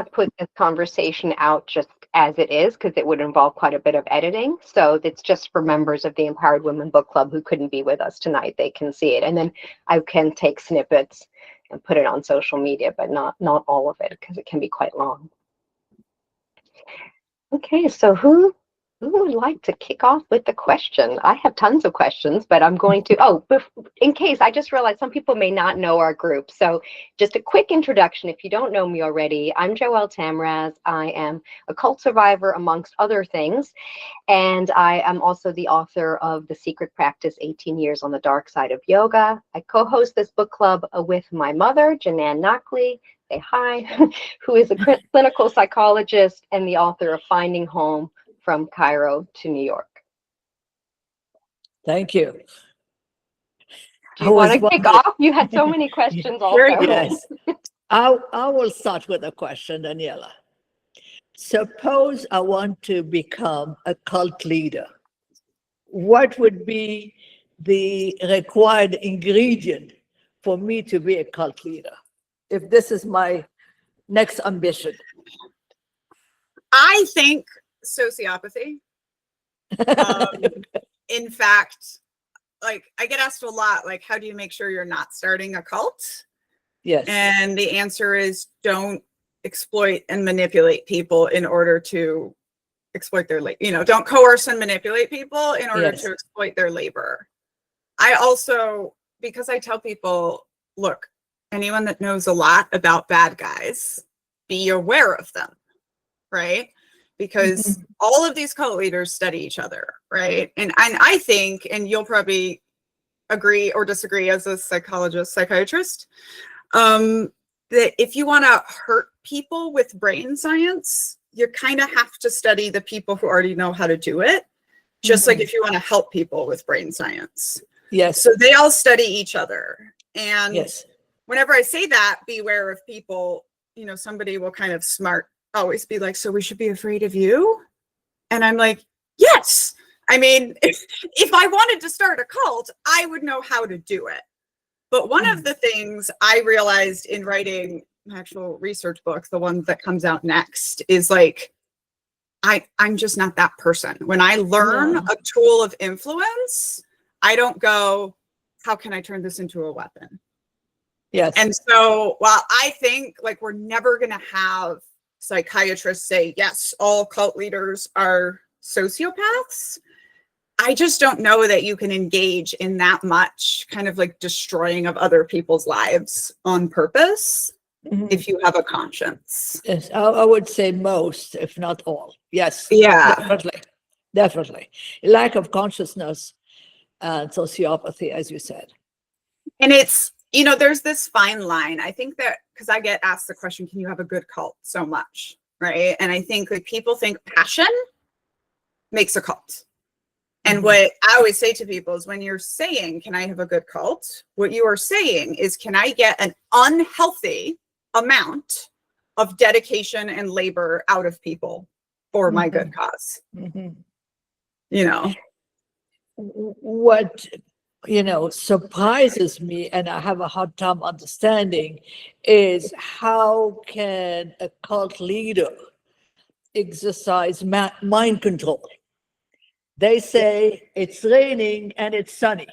not put this conversation out just as it is, because it would involve quite a bit of editing. So it's just for members of the Empowered Women Book Club who couldn't be with us tonight. They can see it. And then I can take snippets and put it on social media, but not all of it, because it can be quite long. Okay, so who would like to kick off with the question? I have tons of questions, but I'm going to, in case, I just realized some people may not know our group. So just a quick introduction, if you don't know me already, I'm Joelle Tamraz. I am a cult survivor, amongst other things. And I am also the author of The Secret Practice, 18 Years on the Dark Side of Yoga. I co-host this book club with my mother, Daniella, say hi, who is a clinical psychologist and the author of Finding Home, From Cairo to New York. Thank you. Do you want to kick off? You had so many questions also. Yes. I will start with a question, Daniella. Suppose I want to become a cult leader. What would be the required ingredient for me to be a cult leader, if this is my next ambition? I think sociopathy. In fact, like, I get asked a lot, like, how do you make sure you're not starting a cult? Yes. And the answer is, don't exploit and manipulate people in order to exploit their labor. Don't coerce and manipulate people in order to exploit their labor. I also, because I tell people, look, anyone that knows a lot about bad guys, be aware of them, right? Because all of these cult leaders study each other, right? And I think, and you'll probably agree or disagree as a psychiatrist, that if you want to hurt people with brain science, you kind of have to study the people who already know how to do it, just like if you want to help people with brain science. Yes. So they all study each other. And whenever I say that, beware of people, somebody will kind of always be like, so we should be afraid of you? And I'm like, yes. I mean, if I wanted to start a cult, I would know how to do it. But one of the things I realized in writing an actual research book, the one that comes out next, is like, I'm just not that person. When I learn a tool of influence, I don't go, how can I turn this into a weapon? Yes. And so while I think like we're never going to have psychiatrists say, yes, all cult leaders are sociopaths, I just don't know that you can engage in that much kind of like destroying of other people's lives on purpose if you have a conscience. Yes, I would say most, if not all. Yes. Yeah. Definitely. Lack of consciousness and sociopathy, as you said. And it's, there's this fine line. I think that, because I get asked the question, can you have a good cult so much? Right. And I think like people think passion makes a cult. And what I always say to people is, when you're saying, can I have a good cult? What you are saying is, can I get an unhealthy amount of dedication and labor out of people for my good cause? What, surprises me, and I have a hard time understanding, is how can a cult leader exercise mind control? They say it's raining and it's sunny,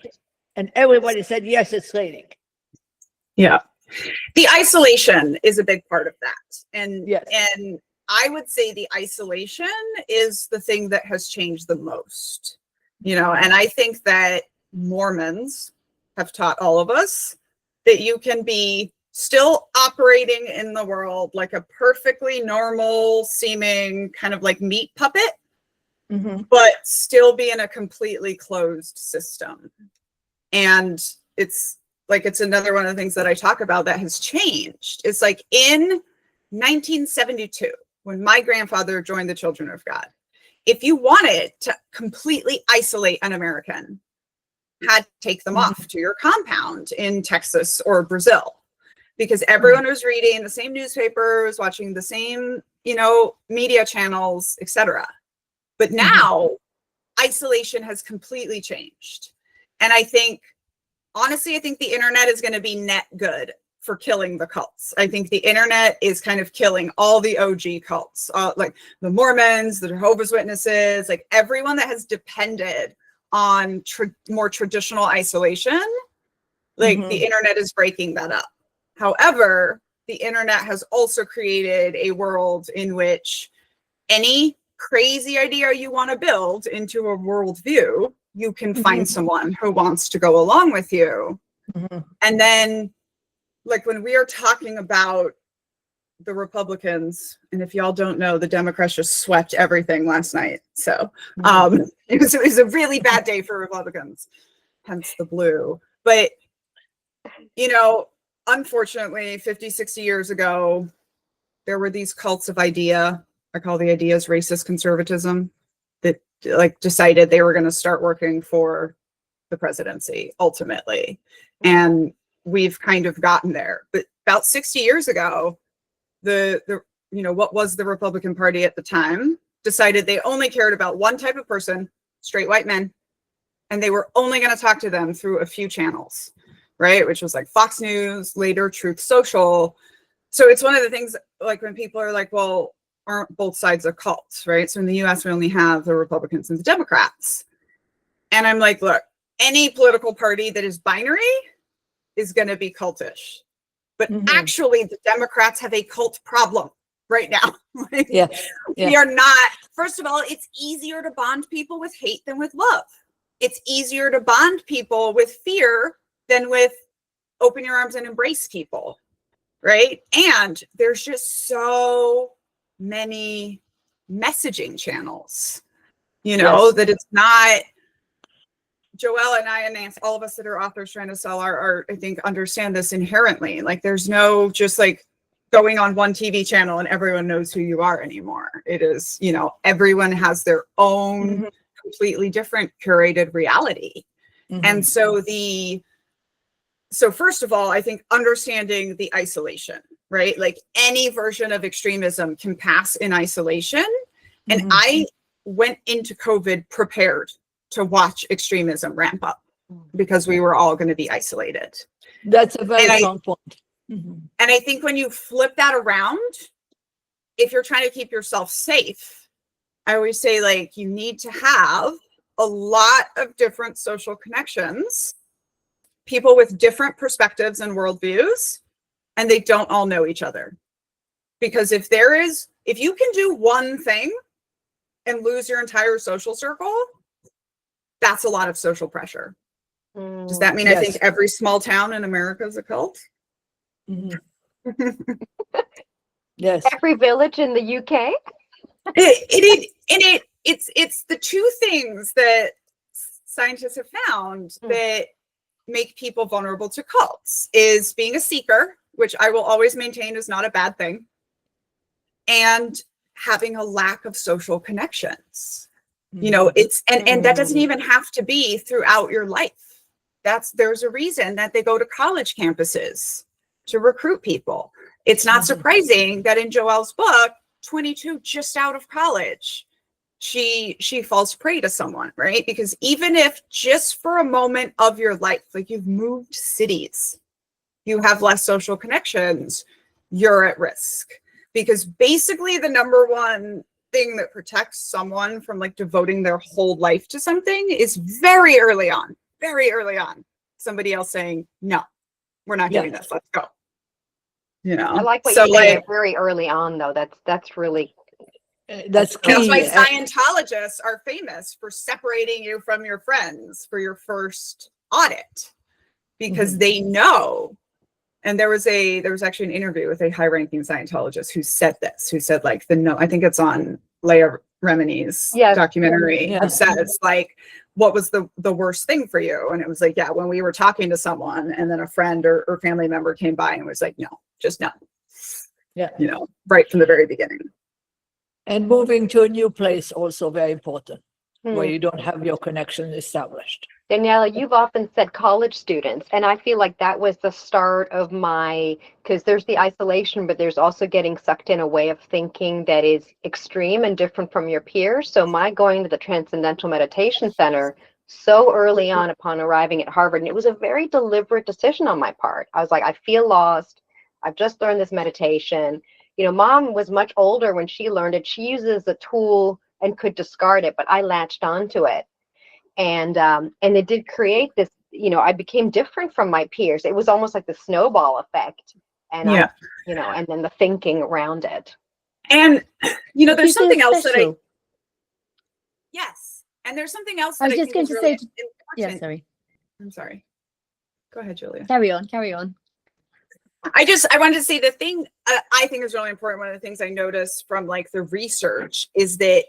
and everybody said, yes, it's raining. Yeah. The isolation is a big part of that. And I would say the isolation is the thing that has changed the most, and I think that Mormons have taught all of us that you can be still operating in the world like a perfectly normal seeming kind of like meat puppet, but still be in a completely closed system. And it's another one of the things that I talk about that has changed. It's like in 1972, when my grandfather joined the Children of God, if you wanted to completely isolate an American, had to take them off to your compound in Texas or Brazil, because everyone was reading the same newspapers, watching the same, media channels, etc. But now isolation has completely changed. And I think, honestly, I think the internet is going to be net good for killing the cults. I think the internet is kind of killing all the OG cults, like the Mormons, the Jehovah's Witnesses, like everyone that has depended on more traditional isolation. Like the internet is breaking that up. However, the internet has also created a world in which any crazy idea you want to build into a worldview, you can find someone who wants to go along with you. And then, like, when we are talking about the Republicans, and if y'all don't know, the Democrats just swept everything last night. So it was a really bad day for Republicans, hence the blue. But, you know, unfortunately, 50, 60 years ago, there were these cults of idea. I call the ideas racist conservatism, that like decided they were going to start working for the presidency ultimately. And we've kind of gotten there. But about 60 years ago, the you know, what was the Republican Party at the time decided they only cared about one type of person, straight white men, and they were only going to talk to them through a few channels, right? Which was like Fox News, later Truth Social. So it's one of the things, like when people are like, well, aren't both sides a cult, right? So in the US, we only have the Republicans and the Democrats. And I'm like, look, any political party that is binary is going to be cultish. But actually, the Democrats have a cult problem right now. Like, we are not, first of all, it's easier to bond people with hate than with love. It's easier to bond people with fear than with open your arms and embrace people, right? And there's just so many messaging channels, you know, that it's not. Joelle and I and Nancy, all of us that are authors trying to sell our, I think, understand this inherently. Like, there's no just like going on one TV channel and everyone knows who you are anymore. It is, you know, everyone has their own completely different curated reality. And so so first of all, I think understanding the isolation, right? Like any version of extremism can pass in isolation. And I went into COVID prepared to watch extremism ramp up because we were all going to be isolated. That's a very strong point. And I think when you flip that around, if you're trying to keep yourself safe, I always say, like, you need to have a lot of different social connections, people with different perspectives and worldviews, and they don't all know each other. Because if you can do one thing and lose your entire social circle, that's a lot of social pressure. Does that mean I think every small town in America is a cult? Yes. Every village in the UK? It's the two things that scientists have found that make people vulnerable to cults is being a seeker, which I will always maintain is not a bad thing, and having a lack of social connections. You know, it's and that doesn't even have to be throughout your life. There's a reason that they go to college campuses to recruit people. It's not surprising that in Joelle's book, 22, just out of college, she falls prey to someone, right? Because even if just for a moment of your life, like you've moved cities, you have less social connections, you're at risk. Because basically the number one thing that protects someone from like devoting their whole life to something is very early on, somebody else saying, no, we're not doing this, let's go. You know, I like what you say very early on, though. That's really that's key. That's why Scientologists are famous for separating you from your friends for your first audit, because they know. And there was actually an interview with a high-ranking Scientologist who said like I think it's on Leah Remini's documentary, that says like, what was the worst thing for you? And it was like, when we were talking to someone and then a friend or family member came by and was like, no, just no. You know, right from the very beginning. And moving to a new place also very important, where you don't have your connection established. Daniella, you've often said college students, and I feel like that was the start of because there's the isolation, but there's also getting sucked in a way of thinking that is extreme and different from your peers. So my going to the Transcendental Meditation Center so early on upon arriving at Harvard. And it was a very deliberate decision on my part. I was like, I feel lost. I've just learned this meditation. You know, Mom was much older when she learned it. She uses a tool and could discard it, but I latched onto it. And it did create this, you know, I became different from my peers. It was almost like the snowball effect. And yeah. you know, and then the thinking around it. And, you know, there's something else that yes. And there's something else that I was just going to say, yeah, sorry. I'm sorry. Go ahead, Julia. Carry on. I wanted to say the thing I think is really important. One of the things I noticed from like the research is that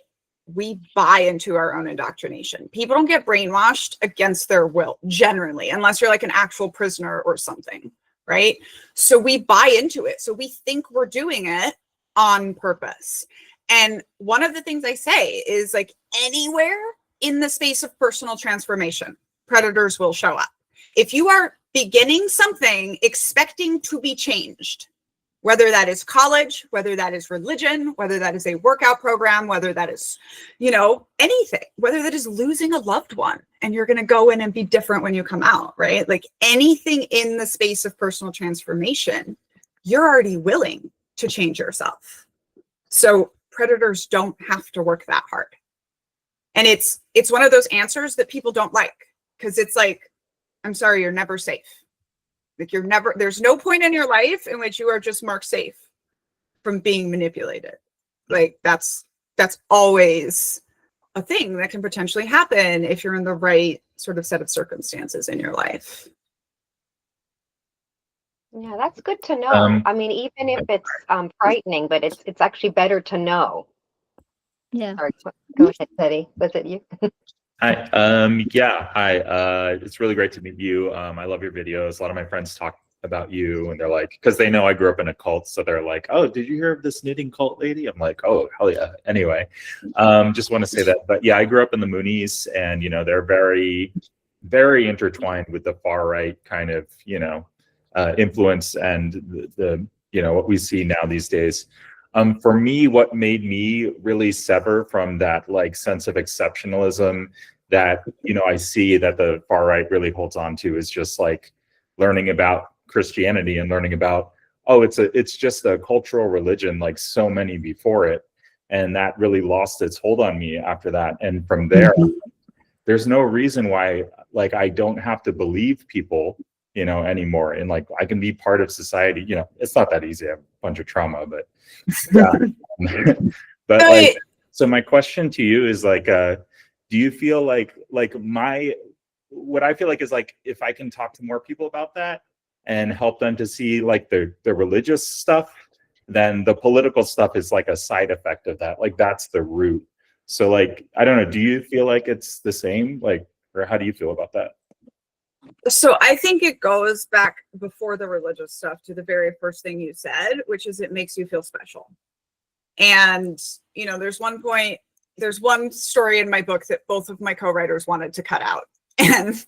we buy into our own indoctrination. People don't get brainwashed against their will, generally, unless you're like an actual prisoner or something, right? So we buy into it. So we think we're doing it on purpose. And one of the things I say is like anywhere in the space of personal transformation, predators will show up. If you are beginning something expecting to be changed, whether that is college, whether that is religion, whether that is a workout program, whether that is, you know, anything, whether that is losing a loved one and you're going to go in and be different when you come out, right? Like anything in the space of personal transformation, you're already willing to change yourself. So predators don't have to work that hard. And it's one of those answers that people don't like, because it's like, I'm sorry, you're never safe. Like there's no point in your life in which you are just marked safe from being manipulated. Like that's always a thing that can potentially happen if you're in the right sort of set of circumstances in your life. Yeah, that's good to know. I mean, even if it's frightening, but it's actually better to know. Yeah. Sorry, go ahead, Teddy. Was it you? Hi. It's really great to meet you. I love your videos. A lot of my friends talk about you, and they're like, because they know I grew up in a cult, so they're like, "Oh, did you hear of this knitting cult lady?" I'm like, "Oh, hell yeah." Anyway, just want to say that. But yeah, I grew up in the Moonies, and you know, they're very, very intertwined with the far right kind of, you know, influence and the you know what we see now these days. For me, what made me really sever from that like sense of exceptionalism that, you know, I see that the far right really holds on to is just like learning about Christianity and learning about, oh, it's just a cultural religion like so many before it. And that really lost its hold on me after that. And from there, there's no reason why like I don't have to believe people, you know, anymore. And like I can be part of society. You know, it's not that easy. I have a bunch of trauma, but yeah. But like, so my question to you is like, do you feel like what I feel like is like, if I can talk to more people about that and help them to see like the religious stuff, then the political stuff is like a side effect of that. Like that's the root. So like, I don't know, do you feel like it's the same? Like, or how do you feel about that? So I think it goes back before the religious stuff to the very first thing you said, which is it makes you feel special. And, you know, there's one story in my book that both of my co-writers wanted to cut out. And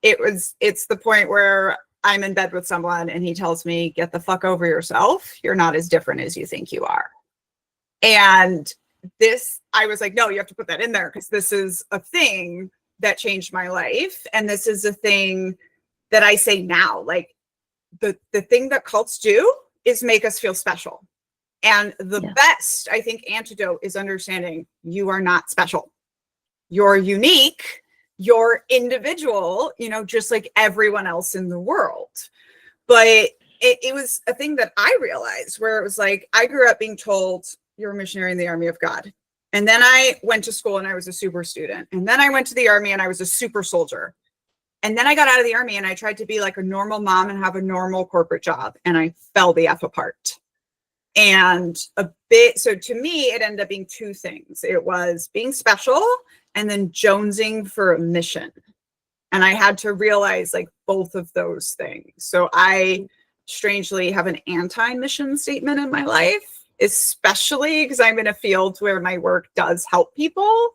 it's the point where I'm in bed with someone and he tells me, get the fuck over yourself. You're not as different as you think you are. And I was like, no, you have to put that in there because this is a thing that changed my life. And this is a thing that I say now, like the thing that cults do is make us feel special. And the best, I think, antidote is understanding you are not special. You're unique, you're individual, you know, just like everyone else in the world. But it was a thing that I realized where it was like, I grew up being told you're a missionary in the army of God. And then I went to school and I was a super student. And then I went to the army and I was a super soldier. And then I got out of the army and I tried to be like a normal mom and have a normal corporate job. And I fell the F apart. And so to me, it ended up being two things. It was being special and then jonesing for a mission. And I had to realize like both of those things. So I strangely have an anti-mission statement in my life, especially because I'm in a field where my work does help people.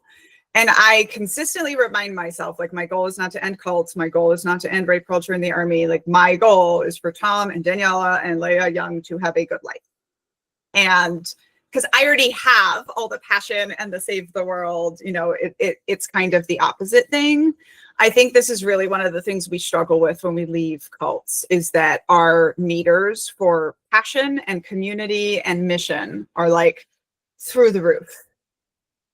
And I consistently remind myself, like, my goal is not to end cults. My goal is not to end rape culture in the army. Like, my goal is for Tom and Daniella and Leah Young to have a good life. And because I already have all the passion and the save the world, it's kind of the opposite thing. I think this is really one of the things we struggle with when we leave cults, is that our meters for passion and community and mission are like through the roof.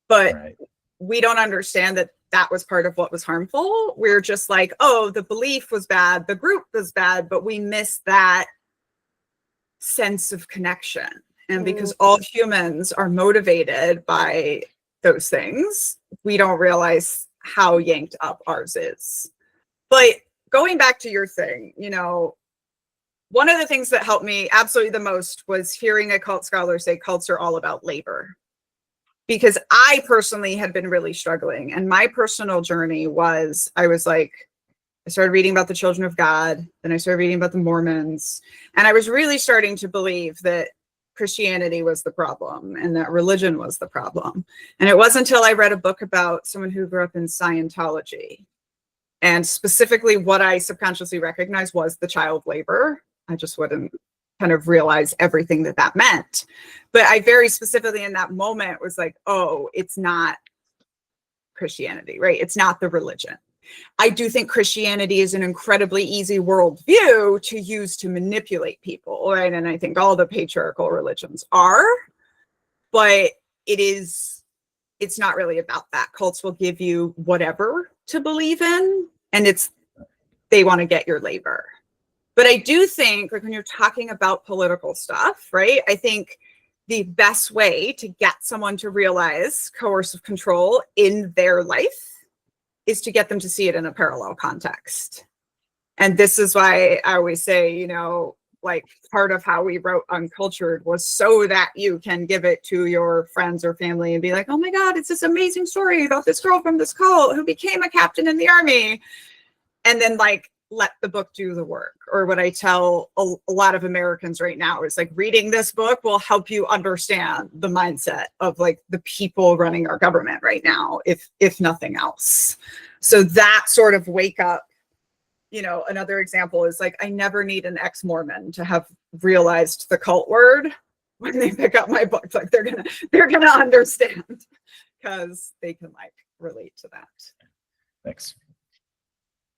But we don't understand that that was part of what was harmful. We're just like, oh, the belief was bad, the group was bad, but we miss that sense of connection. And because all humans are motivated by those things, we don't realize how yanked up ours is. But going back to your thing, one of the things that helped me absolutely the most was hearing a cult scholar say cults are all about labor. Because I personally had been really struggling. And my personal journey was, I started reading about the children of God. Then I started reading about the Mormons. And I was really starting to believe that Christianity was the problem and that religion was the problem. And it wasn't until I read a book about someone who grew up in Scientology. And specifically what I subconsciously recognized was the child labor. I just wouldn't kind of realize everything that meant. But I very specifically in that moment was like, oh, it's not Christianity, right? It's not the religion. I do think Christianity is an incredibly easy worldview to use to manipulate people, right? And I think all the patriarchal religions are, but it's not really about that. Cults will give you whatever to believe in, and they want to get your labor. But I do think, like, when you're talking about political stuff, right? I think the best way to get someone to realize coercive control in their life is to get them to see it in a parallel context. And this is why I always say, like, part of how we wrote Uncultured was so that you can give it to your friends or family and be like, oh my God, it's this amazing story about this girl from this cult who became a captain in the army. And then like, let the book do the work. Or what I tell a lot of Americans right now is like, reading this book will help you understand the mindset of like the people running our government right now, if nothing else. So that sort of wake up, another example is like, I never need an ex-Mormon to have realized the cult word when they pick up my book. Like they're gonna understand because they can like relate to that. Thanks.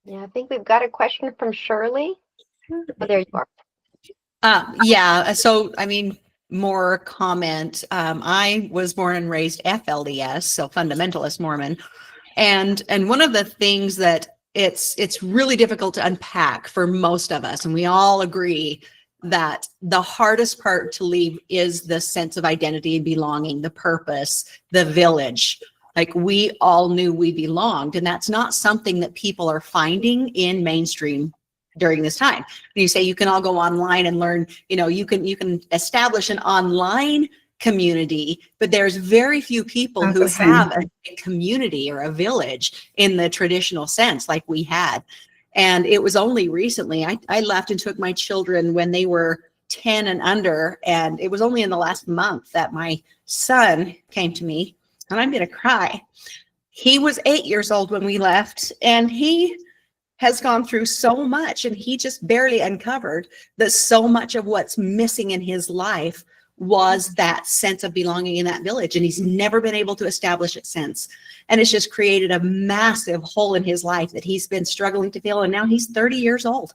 Yeah, I think we've got a question from Shirley. Oh, there you are. Yeah. So, more comment. I was born and raised FLDS, so fundamentalist Mormon. And one of the things that it's really difficult to unpack for most of us, and we all agree that the hardest part to leave is the sense of identity and belonging, the purpose, the village. Like we all knew we belonged, and that's not something that people are finding in mainstream during this time. You say you can all go online and learn, you can establish an online community, but there's very few people who have a community or a village in the traditional sense like we had. And it was only recently, I left and took my children when they were 10 and under, and it was only in the last month that my son came to me. And I'm going to cry. He was 8 years old when we left, and he has gone through so much, and he just barely uncovered that so much of what's missing in his life was that sense of belonging in that village. And he's never been able to establish it since. And it's just created a massive hole in his life that he's been struggling to fill. And now he's 30 years old.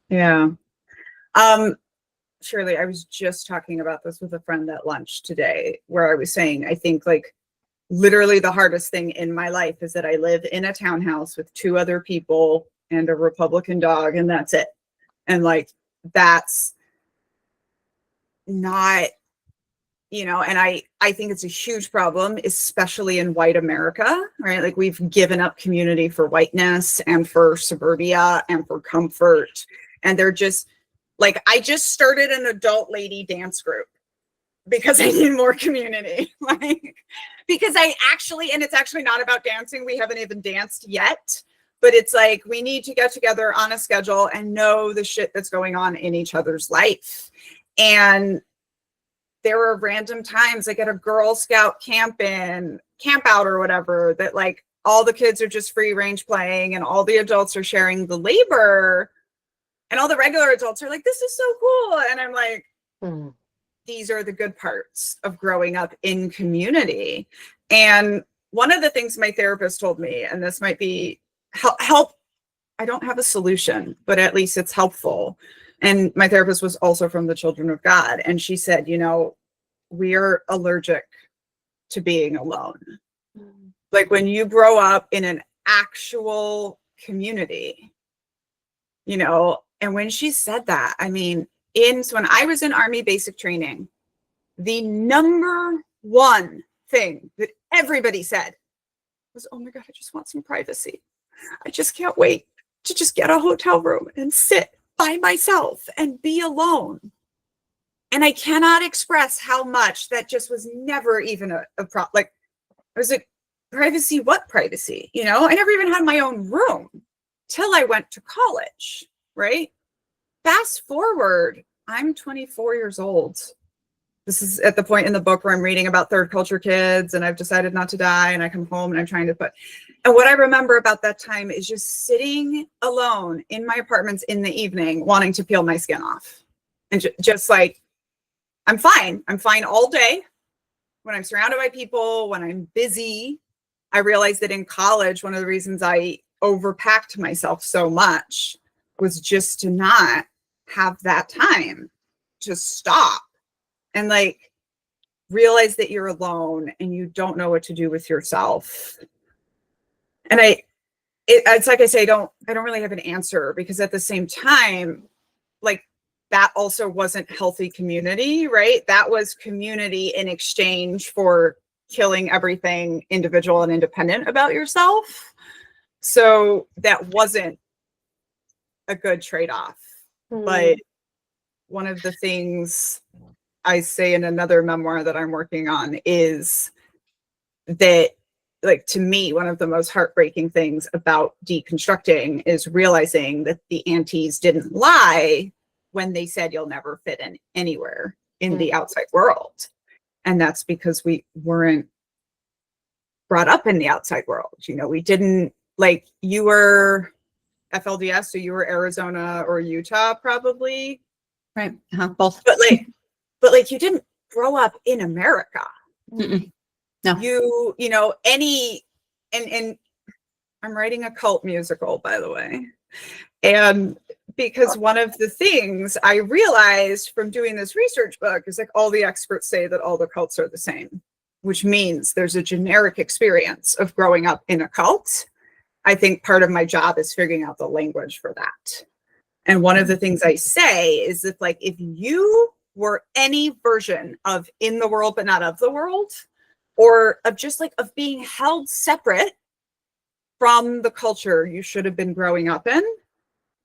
Yeah. Shirley, I was just talking about this with a friend at lunch today, where I was saying, I think like, literally the hardest thing in my life is that I live in a townhouse with 2 other people and a Republican dog, and that's it. And like, that's not, and I think it's a huge problem, especially in white America, right? Like we've given up community for whiteness and for suburbia and for comfort. And they're just like, I just started an adult lady dance group because I need more community. Like, because and it's actually not about dancing. We haven't even danced yet, but it's like, we need to get together on a schedule and know the shit that's going on in each other's life. And there are random times like at a Girl Scout camp out or whatever, that like all the kids are just free range playing and all the adults are sharing the labor, and all the regular adults are like, this is so cool. And I'm like, these are the good parts of growing up in community. And one of the things my therapist told me, and this might be help, I don't have a solution, but at least it's helpful. And my therapist was also from the Children of God. And she said, you know, we are allergic to being alone. Like when you grow up in an actual community, you know, and when she said that, I mean, so when I was in Army basic training, the number one thing that everybody said was, oh my God, I just want some privacy. I just can't wait to just get a hotel room and sit by myself and be alone. And I cannot express how much that just was never even a problem. Like, I was like, privacy, what privacy? You know, I never even had my own room till I went to college, right? Fast forward, I'm 24 years old. This is at the point in the book where I'm reading about third culture kids and I've decided not to die, and I come home and I'm trying to and what I remember about that time is just sitting alone in my apartments in the evening, wanting to peel my skin off. And just like, I'm fine all day. When I'm surrounded by people, when I'm busy. I realized that in college, one of the reasons I overpacked myself so much was just to not have that time to stop and like realize that you're alone and you don't know what to do with yourself. And it's like I say, I don't really have an answer, because at the same time, like, that also wasn't healthy community, right? That was community in exchange for killing everything individual and independent about yourself. So that wasn't a good trade-off. But one of the things I say in another memoir that I'm working on is that, like, to me, one of the most heartbreaking things about deconstructing is realizing that the aunties didn't lie when they said you'll never fit in anywhere in the outside world. And that's because we weren't brought up in the outside world. You know, we didn't, like, you were FLDS, so you were Arizona or Utah, probably. Right. Both. But like you didn't grow up in America. Mm-mm. No. You know, and I'm writing a cult musical, by the way. And because one of the things I realized from doing this research book is, like, all the experts say that all the cults are the same, which means there's a generic experience of growing up in a cult. I think part of my job is figuring out the language for that. And one of the things I say is that, like, if you were any version of in the world but not of the world, or of just like of being held separate from the culture you should have been growing up in.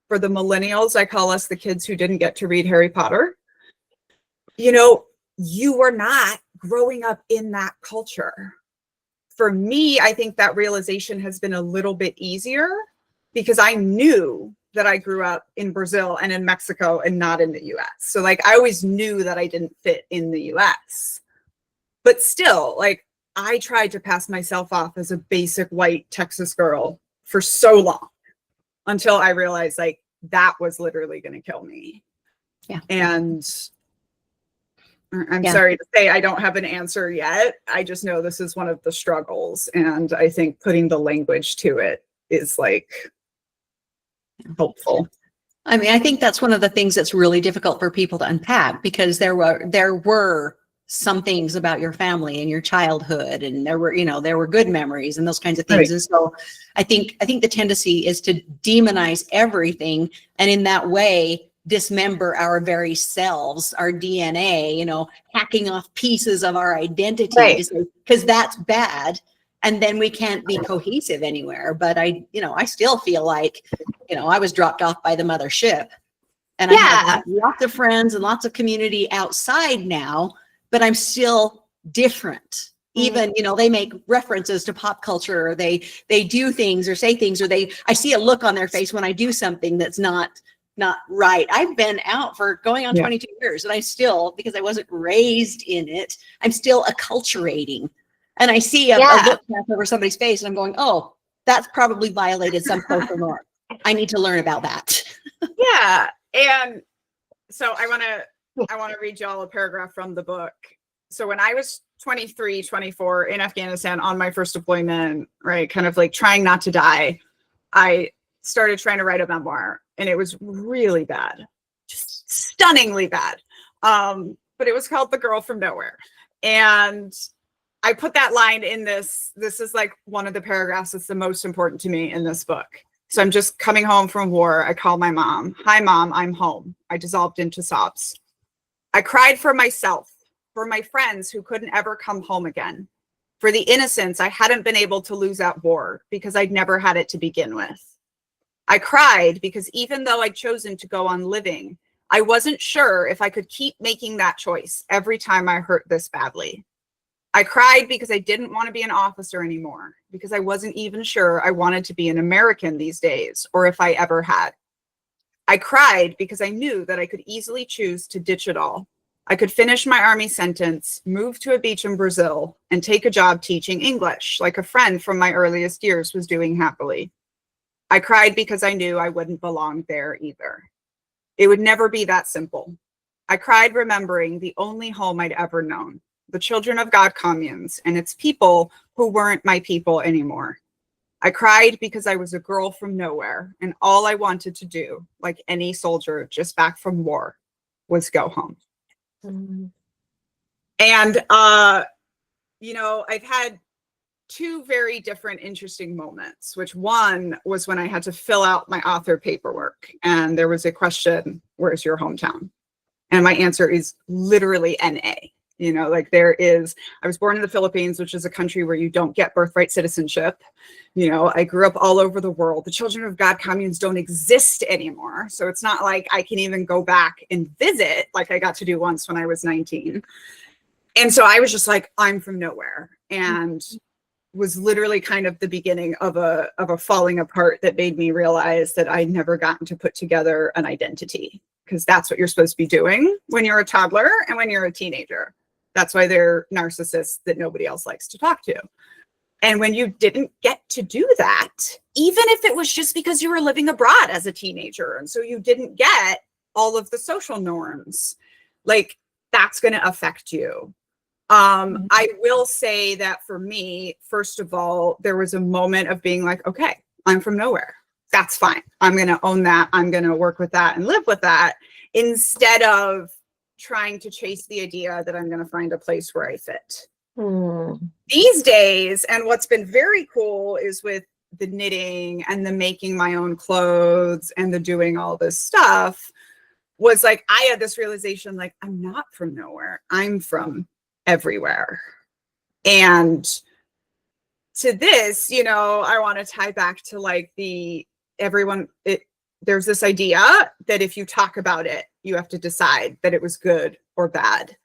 For the millennials, I call us the kids who didn't get to read Harry Potter. You know, you were not growing up in that culture. For me, I think that realization has been a little bit easier because I knew that I grew up in Brazil and in Mexico and not in the US. So, like, I always knew that I didn't fit in the US. But still, like, I tried to pass myself off as a basic white Texas girl for so long until I realized, like, that was literally going to kill me. Yeah. And I'm sorry to say I don't have an answer yet. I just know this is one of the struggles. And I think putting the language to it is, like, helpful. I mean, I think that's one of the things that's really difficult for people to unpack, because there were some things about your family and your childhood, and there were good memories and those kinds of things. Right. And so I think the tendency is to demonize everything, and in that way dismember our very selves, our DNA, you know, hacking off pieces of our identity, right, because that's bad. And then we can't be cohesive anywhere. But I still feel like, you know, I was dropped off by the mothership, and I have lots of friends and lots of community outside now, but I'm still different. Even, you know, they make references to pop culture, or they do things or say things, or I see a look on their face when I do something that's not right. I've been out for going on 22 years, and I still, because I wasn't raised in it, I'm still acculturating. And I see a look pass over somebody's face, and I'm going, oh, that's probably violated some social norm. I need to learn about that. Yeah. And so I want to I want to read y'all a paragraph from the book. So when I was 23, 24 in Afghanistan on my first deployment, right, kind of like trying not to die, I started trying to write a memoir, and it was really bad, just stunningly bad. But it was called The Girl from Nowhere. And I put that line in this. This is like one of the paragraphs that's the most important to me in this book. So I'm just coming home from war. I call my mom. Hi, Mom, I'm home. I dissolved into sobs. I cried for myself, for my friends who couldn't ever come home again, for the innocents I hadn't been able to lose at war because I'd never had it to begin with. I cried because even though I'd chosen to go on living, I wasn't sure if I could keep making that choice every time I hurt this badly. I cried because I didn't want to be an officer anymore, because I wasn't even sure I wanted to be an American these days, or if I ever had. I cried because I knew that I could easily choose to ditch it all. I could finish my army sentence, move to a beach in Brazil, and take a job teaching English, like a friend from my earliest years was doing happily. I cried because I knew I wouldn't belong there either. It would never be that simple. I cried remembering the only home I'd ever known, the Children of God communes, and its people who weren't my people anymore. I cried because I was a girl from nowhere, and all I wanted to do, like any soldier just back from war, was go home. Mm-hmm. And, you know, I've had two very different interesting moments, which one was when I had to fill out my author paperwork, and there was a question, where's your hometown? And my answer is literally NA. You know, like I was born in the Philippines, which is a country where you don't get birthright citizenship. You know, I grew up all over the world. The Children of God communes don't exist anymore. So it's not like I can even go back and visit like I got to do once when I was 19. And so I was just like, I'm from nowhere, and was literally kind of the beginning of a falling apart that made me realize that I'd never gotten to put together an identity, because that's what you're supposed to be doing when you're a toddler and when you're a teenager. That's why they're narcissists that nobody else likes to talk to. And when you didn't get to do that, even if it was just because you were living abroad as a teenager, and so you didn't get all of the social norms, like that's going to affect you. I will say that for me, first of all, there was a moment of being like, okay, I'm from nowhere. That's fine. I'm going to own that. I'm going to work with that and live with that, instead of trying to chase the idea that I'm going to find a place where I fit. These days, and what's been very cool is with the knitting and the making my own clothes and the doing all this stuff, was like, I had this realization, like, I'm not from nowhere. I'm from everywhere. And to this, you know, I want to tie back to like there's this idea that if you talk about it, you have to decide that it was good or bad.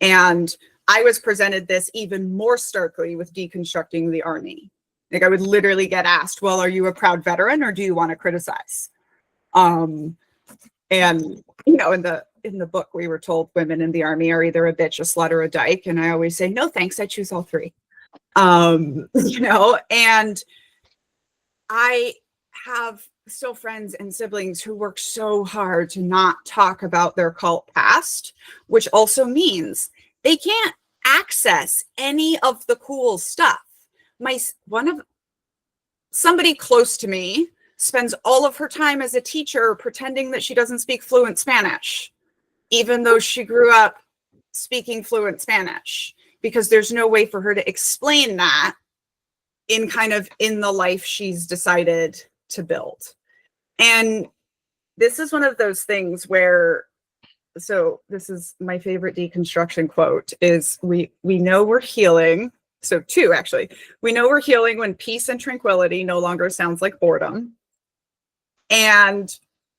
And I was presented this even more starkly with deconstructing the army. Like I would literally get asked, well, are you a proud veteran or do you want to criticize? And, you know, in the book, we were told women in the army are either a bitch, a slut, or a dyke. And I always say, no, thanks. I choose all three. You know, and I have still friends and siblings who work so hard to not talk about their cult past, which also means they can't access any of the cool stuff. Somebody close to me spends all of her time as a teacher pretending that she doesn't speak fluent Spanish, even though she grew up speaking fluent Spanish, because there's no way for her to explain that in the life she's decided to build. And this is one of those things where, so this is my favorite deconstruction quote, is we know we're healing. So two, actually, we know we're healing when peace and tranquility no longer sounds like boredom. And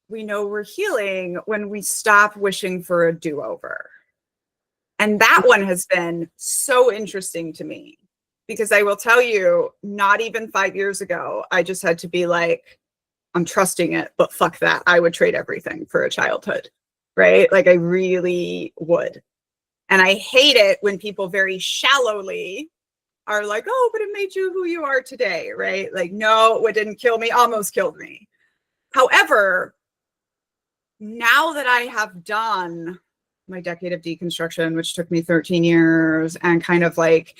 we know we're healing when we stop wishing for a do-over. And that one has been so interesting to me, because I will tell you, not even 5 years ago, I just had to be like, I'm trusting it, but fuck that. I would trade everything for a childhood, right? Like I really would. And I hate it when people very shallowly are like, oh, but it made you who you are today, right? Like, no, what didn't kill me almost killed me. However, now that I have done my decade of deconstruction, which took me 13 years, and kind of like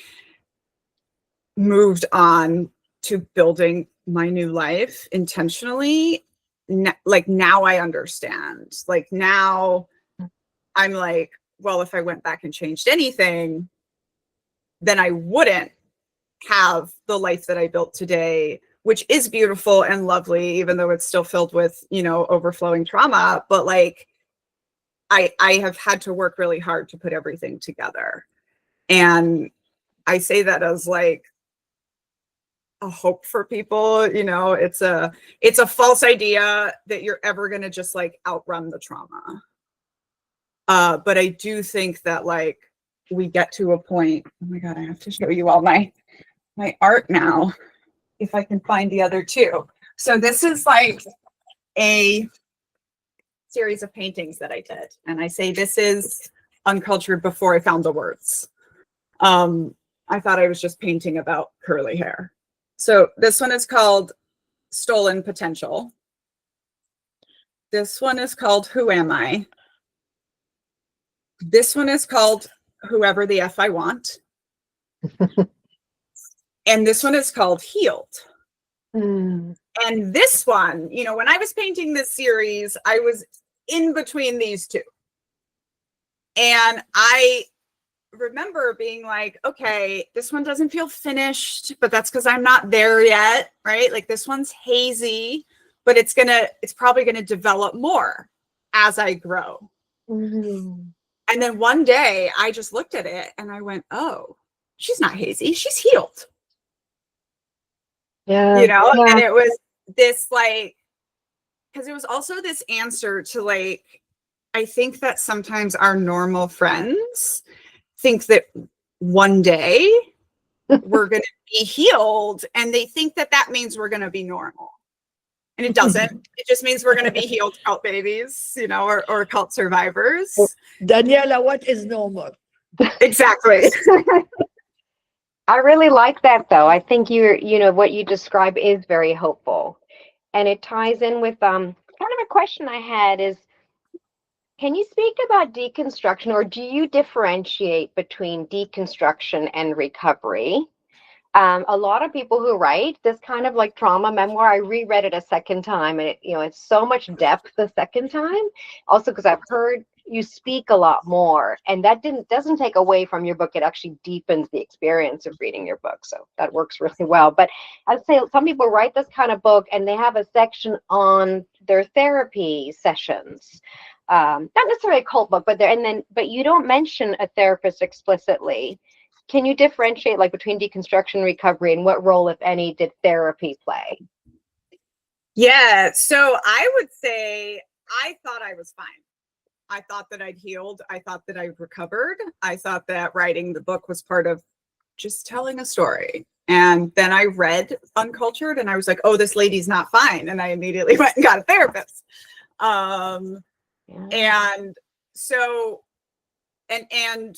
moved on to building my new life intentionally. Like now I understand. Like now I'm like, well, if I went back and changed anything, then I wouldn't have the life that I built today, which is beautiful and lovely, even though it's still filled with, you know, overflowing trauma. But like, I have had to work really hard to put everything together. And I say that as like a hope for people, you know, it's a false idea that you're ever going to just like outrun the trauma. But I do think that like we get to a point, oh my God, I have to show you all my art now, if I can find the other two. So this is like a series of paintings that I did. And I say this is Uncultured before I found the words. I thought I was just painting about curly hair. So this one is called Stolen Potential. This one is called Who Am I? This one is called Whoever the F I Want. And this one is called Healed. And this one, you know, when I was painting this series, I was in between these two. And I remember being like, okay, this one doesn't feel finished, but that's because I'm not there yet, right? Like this one's hazy, but it's probably gonna develop more as I grow. And then one day I just looked at it and I went, oh, she's not hazy, she's healed. Yeah. You know, yeah. and it was this like, because it was also this answer to like, I think that sometimes our normal friends think that one day we're going to be healed, and they think that that means we're going to be normal. And it doesn't. It just means we're going to be healed cult babies, you know, or cult survivors. Daniella, what is normal? Exactly. I really like that, though. I think you know, what you describe is very hopeful. And it ties in with kind of a question I had is, can you speak about deconstruction, or do you differentiate between deconstruction and recovery? A lot of people who write this kind of like trauma memoir, I reread it a second time, and it's so much depth the second time. Also, because I've heard you speak a lot more, and that doesn't take away from your book. It actually deepens the experience of reading your book, so that works really well. But I'd say some people write this kind of book and they have a section on their therapy sessions. Not necessarily a cult book, but you don't mention a therapist explicitly. Can you differentiate like between deconstruction and recovery, and what role, if any, did therapy play? Yeah, so I would say I thought I was fine. I thought that I'd healed. I thought that I'd recovered. I thought that writing the book was part of just telling a story. And then I read Uncultured and I was like, oh, this lady's not fine. And I immediately went and got a therapist. And so, and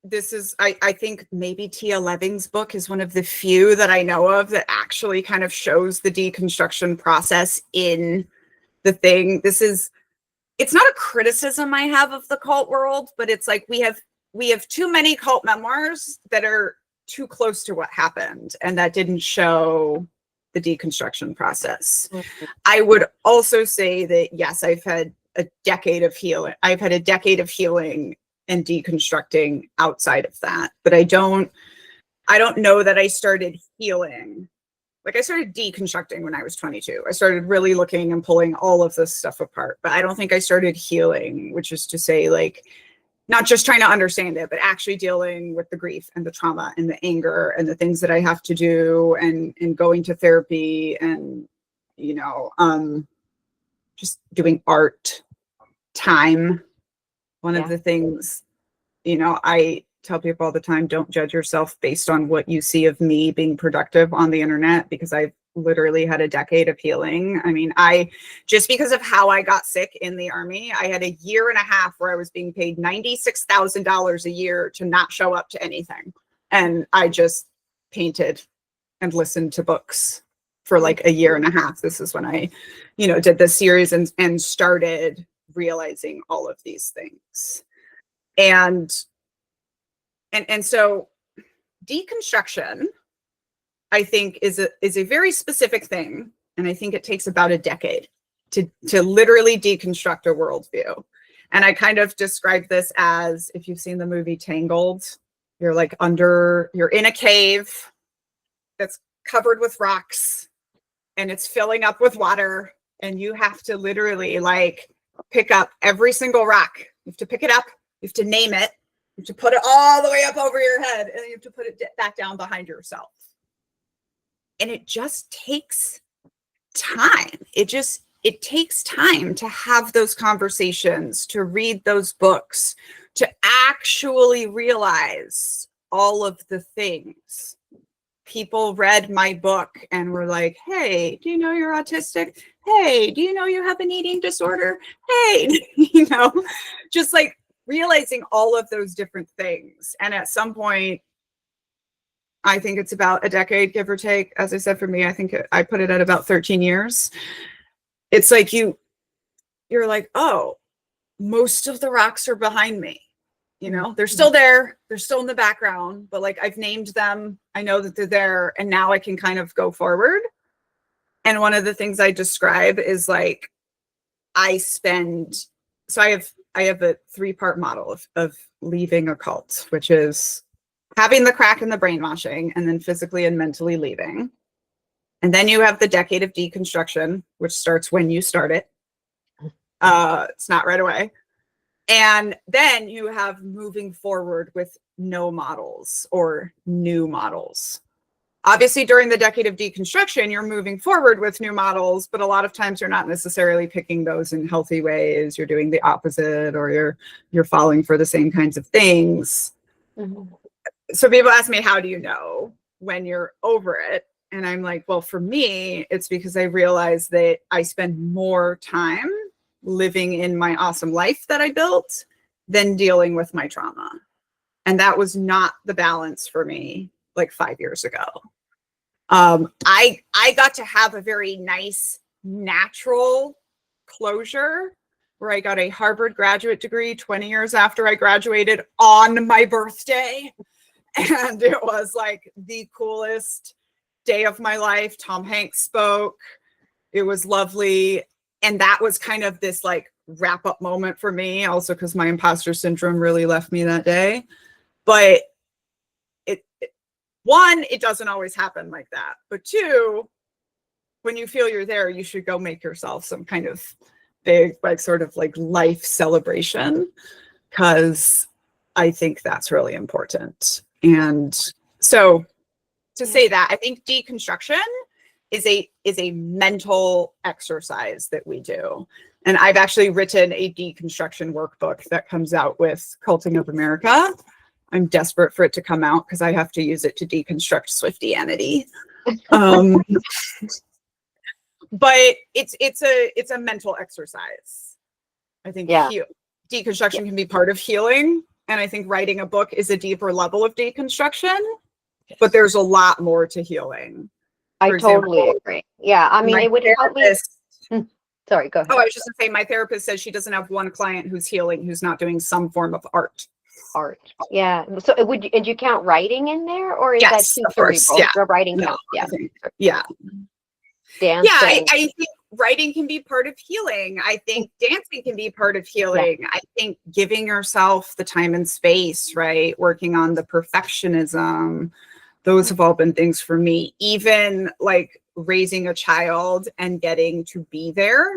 this is, I think maybe Tia Leving's book is one of the few that I know of that actually kind of shows the deconstruction process in the thing. It's not a criticism I have of the cult world, but it's like we have too many cult memoirs that are too close to what happened and that didn't show the deconstruction process. I would also say that, yes, I've had a decade of healing. I've had a decade of healing and deconstructing outside of that, but I don't know that I started healing. Like I started deconstructing when I was 22. I started really looking and pulling all of this stuff apart, but I don't think I started healing, which is to say like, not just trying to understand it, but actually dealing with the grief and the trauma and the anger and the things that I have to do and going to therapy and, just doing art, time. One of the things, I tell people all the time, don't judge yourself based on what you see of me being productive on the internet, because I've literally had a decade of healing. I mean, just because of how I got sick in the Army, I had a year and a half where I was being paid $96,000 a year to not show up to anything. And I just painted and listened to books for like a year and a half. This is when I, did this series and started realizing all of these things. And so deconstruction, I think, is a very specific thing. And I think it takes about a decade to literally deconstruct a worldview. And I kind of describe this as, if you've seen the movie Tangled, you're in a cave that's covered with rocks and it's filling up with water. And you have to literally like pick up every single rock. You have to pick it up. You have to name it. You have to put it all the way up over your head, and then you have to put it back down behind yourself. And it just takes time. It takes time to have those conversations, to read those books, to actually realize all of the things. People read my book and were like, hey, do you know you're autistic? Hey, do you know you have an eating disorder? Hey, just like realizing all of those different things. And at some point, I think it's about a decade, give or take. As I said, for me, I think I put it at about 13 years. It's like you're like, oh, most of the rocks are behind me. They're still there. They're still in the background, but like I've named them. I know that they're there, and now I can kind of go forward. And one of the things I describe is like, I have a 3-part model of leaving a cult, which is having the crack and the brainwashing, and then physically and mentally leaving. And then you have the decade of deconstruction, which starts when you start it. It's not right away. And then you have moving forward with no models or new models. Obviously, during the decade of deconstruction, you're moving forward with new models, but a lot of times you're not necessarily picking those in healthy ways. You're doing the opposite, or you're falling for the same kinds of things. Mm-hmm. So people ask me, how do you know when you're over it? And I'm like, well, for me, it's because I realize that I spend more time living in my awesome life that I built than dealing with my trauma. And that was not the balance for me like 5 years ago. I got to have a very nice, natural closure where I got a Harvard graduate degree 20 years after I graduated on my birthday. And it was like the coolest day of my life. Tom Hanks spoke. It was lovely. And that was kind of this like wrap up moment for me, also because my imposter syndrome really left me that day. But one, it doesn't always happen like that. But two, when you feel you're there, you should go make yourself some kind of big, like sort of like life celebration, because I think that's really important. And so to say that, I think deconstruction is a mental exercise that we do. And I've actually written a deconstruction workbook that comes out with Culting of America. I'm desperate for it to come out because I have to use it to deconstruct Swiftianity. But it's a mental exercise. I think deconstruction can be part of healing. And I think writing a book is a deeper level of deconstruction, but there's a lot more to healing. I totally agree. Yeah, I mean, it would help me. Sorry, go ahead. Oh, I was just going to say, my therapist says she doesn't have one client who's healing who's not doing some form of art. Yeah. So did you count writing in there, or is yes, that too of course, cerebral? yeah. Writing no, counts. Yeah. Yeah. Dancing. Yeah, I think writing can be part of healing. I think dancing can be part of healing. Yeah. I think giving yourself the time and space, right? Working on the perfectionism. Those have all been things for me. Even like raising a child and getting to be there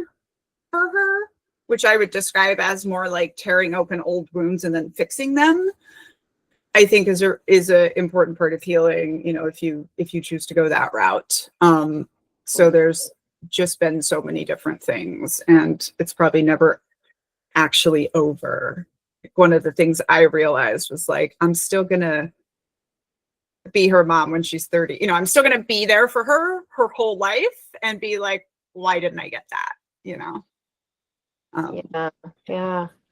for her, which I would describe as more like tearing open old wounds and then fixing them, I think is a important part of healing, if you choose to go that route. So there's just been so many different things, and it's probably never actually over. One of the things I realized was like, I'm still gonna be her mom when she's 30. I'm still gonna be there for her whole life and be like, why didn't I get that? Yeah.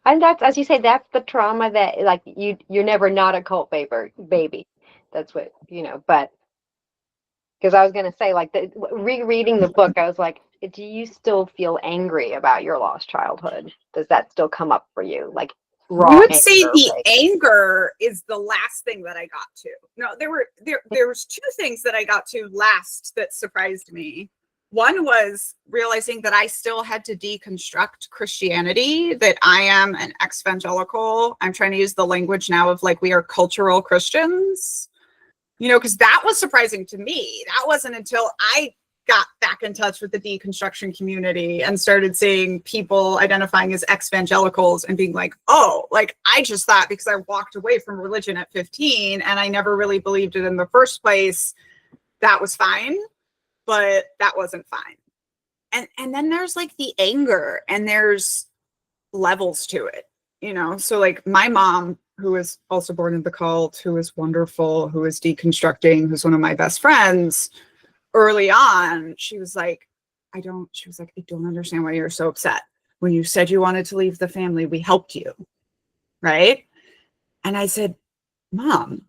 And that's, as you say, that's the trauma that like you're never not a cult baby. That's what, but because I was going to say, like, rereading the book, I was like, do you still feel angry about your lost childhood? Does that still come up for you? Like, raw I would say anger, the right? anger is the last thing that I got to. No, there was two things that I got to last that surprised me. One was realizing that I still had to deconstruct Christianity, that I am an ex-evangelical. I'm trying to use the language now of like, we are cultural Christians, you know, because that was surprising to me. That wasn't until I got back in touch with the deconstruction community and started seeing people identifying as ex-evangelicals and being like, oh, like I just thought because I walked away from religion at 15 and I never really believed it in the first place, that was fine. But that wasn't fine. And then there's like the anger, and there's levels to it, you know? So like my mom, who was also born in the cult, who is wonderful, who is deconstructing, who's one of my best friends, early on, she was like, I don't understand why you're so upset. When you said you wanted to leave the family, we helped you, right? And I said, Mom,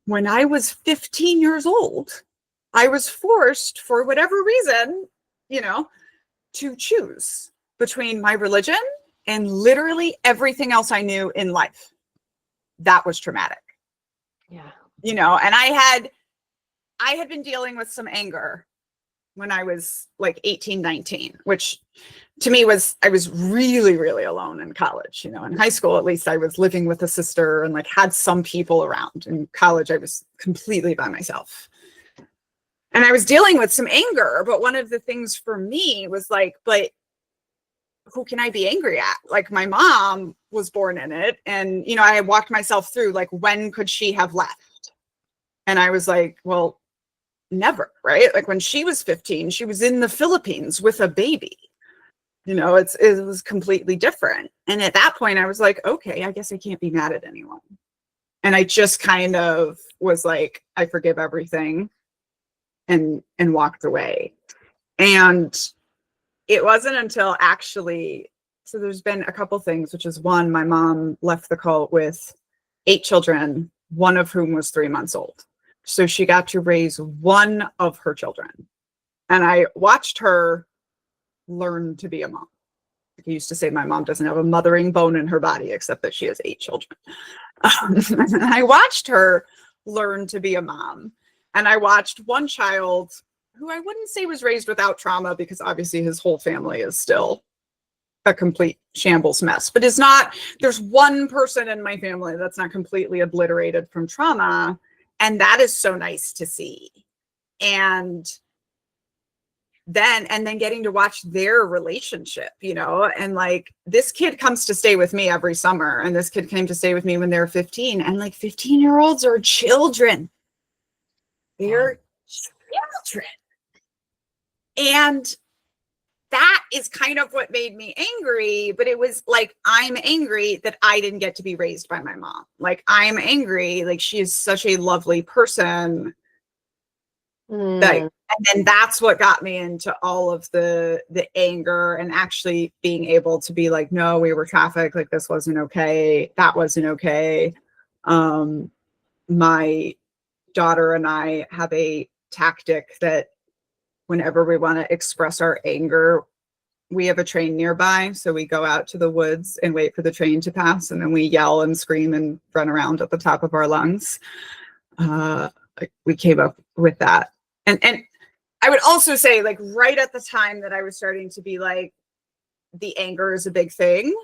when I was 15 years old, I was forced, for whatever reason, you know, to choose between my religion and literally everything else I knew in life. That was traumatic. Yeah. You know, and I had been dealing with some anger when I was like 18, 19, which to me was, I was really, really alone in college. You know, in high school, at least I was living with a sister and like had some people around. In college, I was completely by myself. And I was dealing with some anger, but one of the things for me was like, but who can I be angry at? Like my mom was born in it. And, you know, I walked myself through like, when could she have left? And I was like, well, never, right? Like when she was 15, she was in the Philippines with a baby. You know, it was completely different. And at that point I was like, okay, I guess I can't be mad at anyone. And I just kind of was like, I forgive everything. And walked away. And it wasn't until actually, so there's been a couple things, which is one, my mom left the cult with 8 children, one of whom was 3 months old. So she got to raise one of her children. And I watched her learn to be a mom. I used to say my mom doesn't have a mothering bone in her body, except that she has 8 children. And I watched her learn to be a mom. And I watched one child who I wouldn't say was raised without trauma, because obviously his whole family is still a complete shambles mess, but is not, there's one person in my family that's not completely obliterated from trauma. And that is so nice to see. And then getting to watch their relationship, you know, and like this kid comes to stay with me every summer. And this kid came to stay with me when they were 15, and like 15-year-olds are children. They're children. And that is kind of what made me angry. But it was like, I'm angry that I didn't get to be raised by my mom. Like, I'm angry. Like, she is such a lovely person. Like, and then that's what got me into all of the anger, and actually being able to be like, no, we were trafficked. Like, this wasn't okay. That wasn't okay. My daughter and I have a tactic that whenever we want to express our anger, we have a train nearby. So we go out to the woods and wait for the train to pass. And then we yell and scream and run around at the top of our lungs. We came up with that. And I would also say, like, right at the time that I was starting to be like, the anger is a big thing.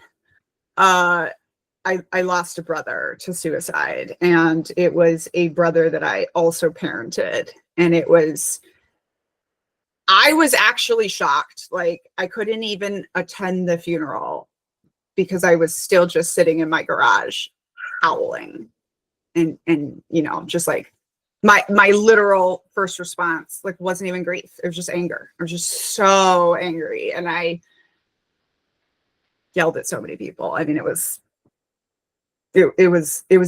I lost a brother to suicide, and it was a brother that I also parented. And I was actually shocked. Like, I couldn't even attend the funeral because I was still just sitting in my garage howling. And you know, just like my literal first response, like, wasn't even grief. It was just anger. I was just so angry. And I yelled at so many people. I mean, it was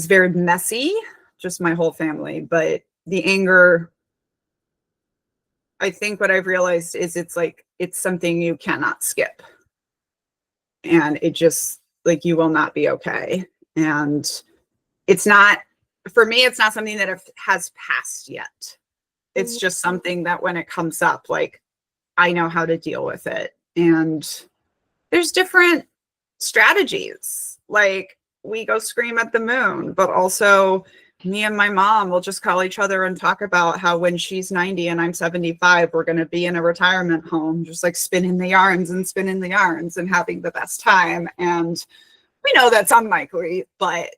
very messy, just my whole family. But the anger, I think what I've realized is it's something you cannot skip. And it just, like, you will not be okay. And it's not, for me, it's not something that has passed yet. It's just something that when it comes up, like, I know how to deal with it. And there's different strategies. Like, we go scream at the moon, but also me and my mom will just call each other and talk about how when she's 90 and I'm 75, we're going to be in a retirement home, just like spinning the yarns and having the best time. And we know that's unlikely, but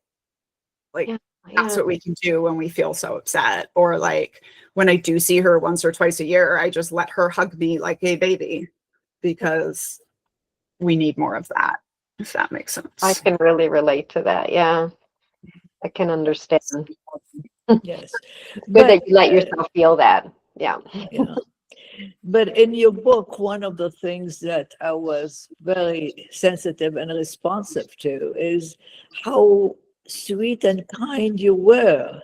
like, that's what we can do when we feel so upset. Or like when I do see her once or twice a year, I just let her hug me like a baby, because we need more of that, if that makes sense. I can really relate to that. Yeah, I can understand. Yes. Good that you let yourself feel that. Yeah. Yeah. But in your book, one of the things that I was very sensitive and responsive to is how sweet and kind you were,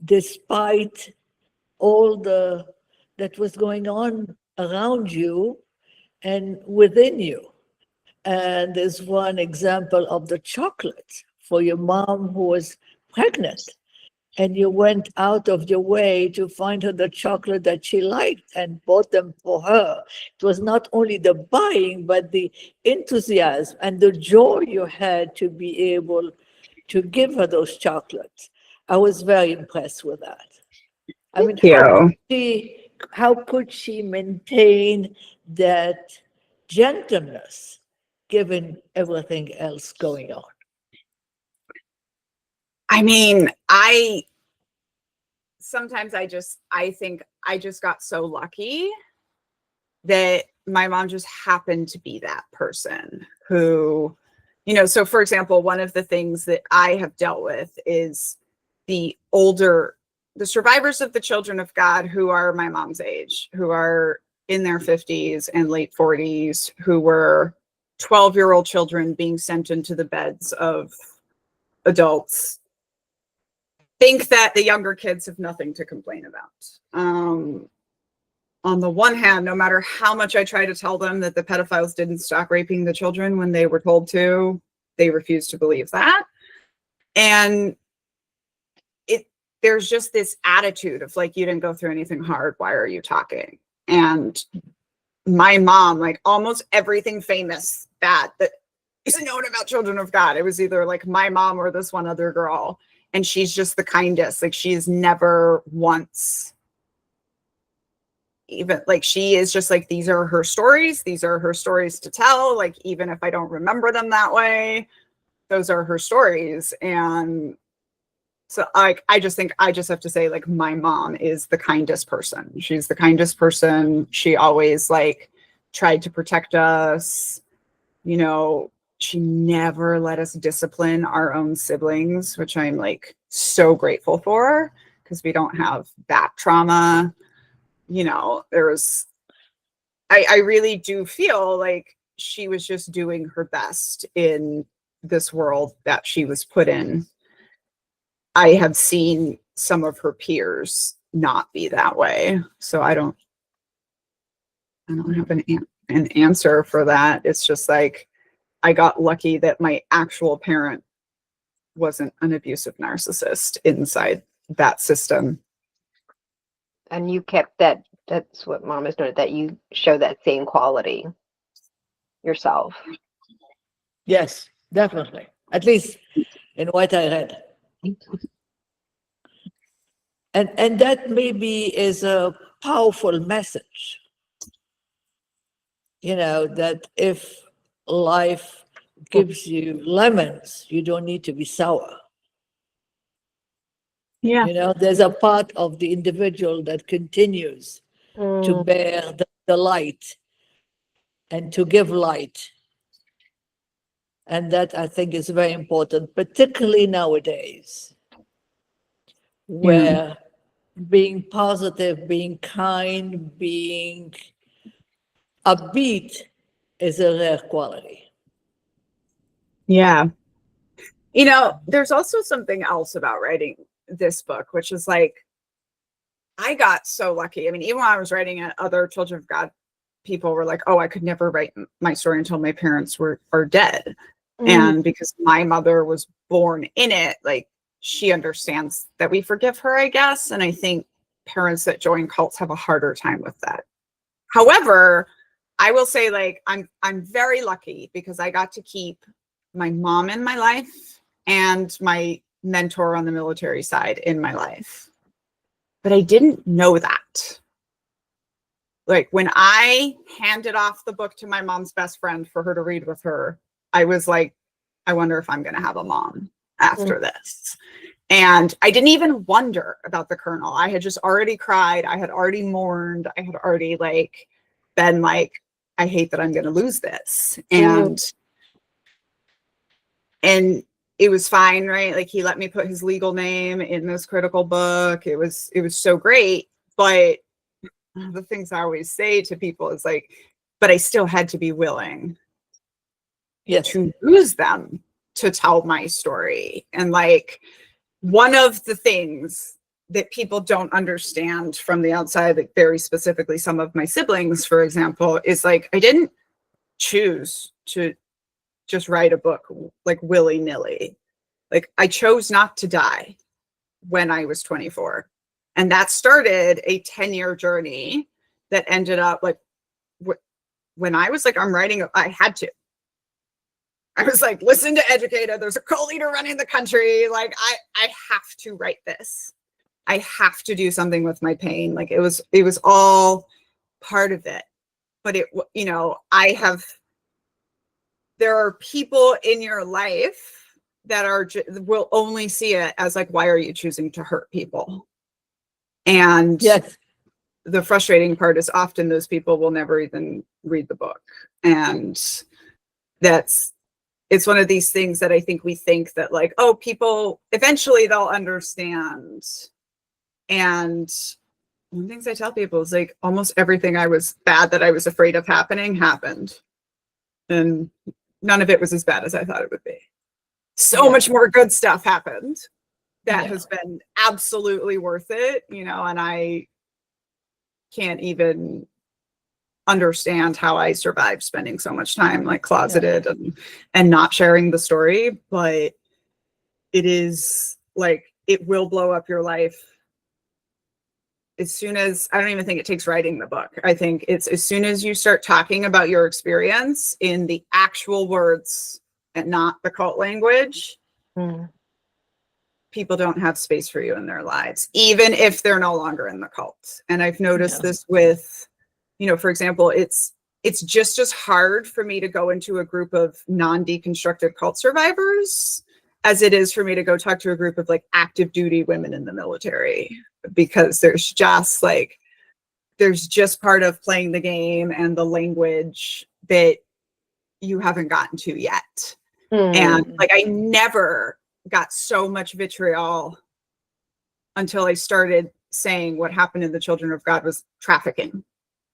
despite all that was going on around you and within you. And there's one example of the chocolate for your mom who was pregnant. And you went out of your way to find her the chocolate that she liked and bought them for her. It was not only the buying, but the enthusiasm and the joy you had to be able to give her those chocolates. I was very impressed with that. I mean, how could she maintain that gentleness given everything else going on? I mean, sometimes I think I just got so lucky that my mom just happened to be that person who, you know, so for example, one of the things that I have dealt with is the survivors of the children of God who are my mom's age, who are in their 50s and late 40s, who were 12-year-old children being sent into the beds of adults, think that the younger kids have nothing to complain about. On the one hand, no matter how much I try to tell them that the pedophiles didn't stop raping the children when they were told to, they refuse to believe that. And there's just this attitude of like, you didn't go through anything hard, why are you talking? And my mom, like almost everything famous bad that is known about children of God, it was either like my mom or this one other girl. And she's just the kindest. Like she's never once even like, she is just like, these are her stories. These are her stories to tell. Like, even if I don't remember them that way, those are her stories. And so I just think I just have to say, like, my mom is the kindest person. She's the kindest person. She always like tried to protect us. You know, she never let us discipline our own siblings, which I'm like so grateful for, because we don't have that trauma. You know, I really do feel like she was just doing her best in this world that she was put in. I have seen some of her peers not be that way. So I don't have an answer for that. It's just like, I got lucky that my actual parent wasn't an abusive narcissist inside that system. And you kept that's what mom is doing, that you show that same quality yourself. Yes, definitely. At least in what I read. And that maybe is a powerful message. You know, that if life gives you lemons, you don't need to be sour. Yeah. You know, there's a part of the individual that continues to bear the light and to give light. And that I think is very important, particularly nowadays, where being positive, being kind, being upbeat is a rare quality. Yeah. You know, there's also something else about writing this book, which is like, I got so lucky. I mean, even when I was writing it, other Children of God people were like, oh, I could never write my story until my parents are dead. And because my mother was born in it, like, she understands that we forgive her, I guess. And I think parents that join cults have a harder time with that. However, I will say, like, I'm very lucky because I got to keep my mom in my life and my mentor on the military side in my life. But I didn't know that. Like when I handed off the book to my mom's best friend for her to read with her, I was like, I wonder if I'm going to have a mom after this. And I didn't even wonder about the Colonel. I had just already cried. I had already mourned. I had already like been like, I hate that I'm going to lose this. And it was fine, right? Like he let me put his legal name in this critical book. It was so great. But the things I always say to people is like, but I still had to be willing to use them to tell my story. And like, one of the things that people don't understand from the outside, like very specifically some of my siblings, for example, is like, I didn't choose to just write a book like willy-nilly. Like I chose not to die when I was 24. And that started a 10-year journey that ended up like, when I was like, I'm writing, I had to. I was like, listen to Educated. There's a cult leader running the country. Like, I have to write this. I have to do something with my pain. Like, it was all part of it. But it, you know, there are people in your life that will only see it as like, why are you choosing to hurt people? And the frustrating part is often those people will never even read the book. And it's one of these things that I think we think that like, oh, people, eventually they'll understand. And one of the things I tell people is like, almost everything I was bad that I was afraid of happened. And none of it was as bad as I thought it would be. So much more good stuff happened that has been absolutely worth it, you know, and I can't even understand how I survived spending so much time like closeted and not sharing the story. But it is like, it will blow up your life as soon as, I don't even think it takes writing the book. I think it's as soon as you start talking about your experience in the actual words and not the cult language, people don't have space for you in their lives, even if they're no longer in the cult. And I've noticed this with, you know, for example, it's just as hard for me to go into a group of non-deconstructed cult survivors as it is for me to go talk to a group of like active duty women in the military, because there's just part of playing the game and the language that you haven't gotten to yet. And like, I never got so much vitriol until I started saying what happened in the Children of God was trafficking.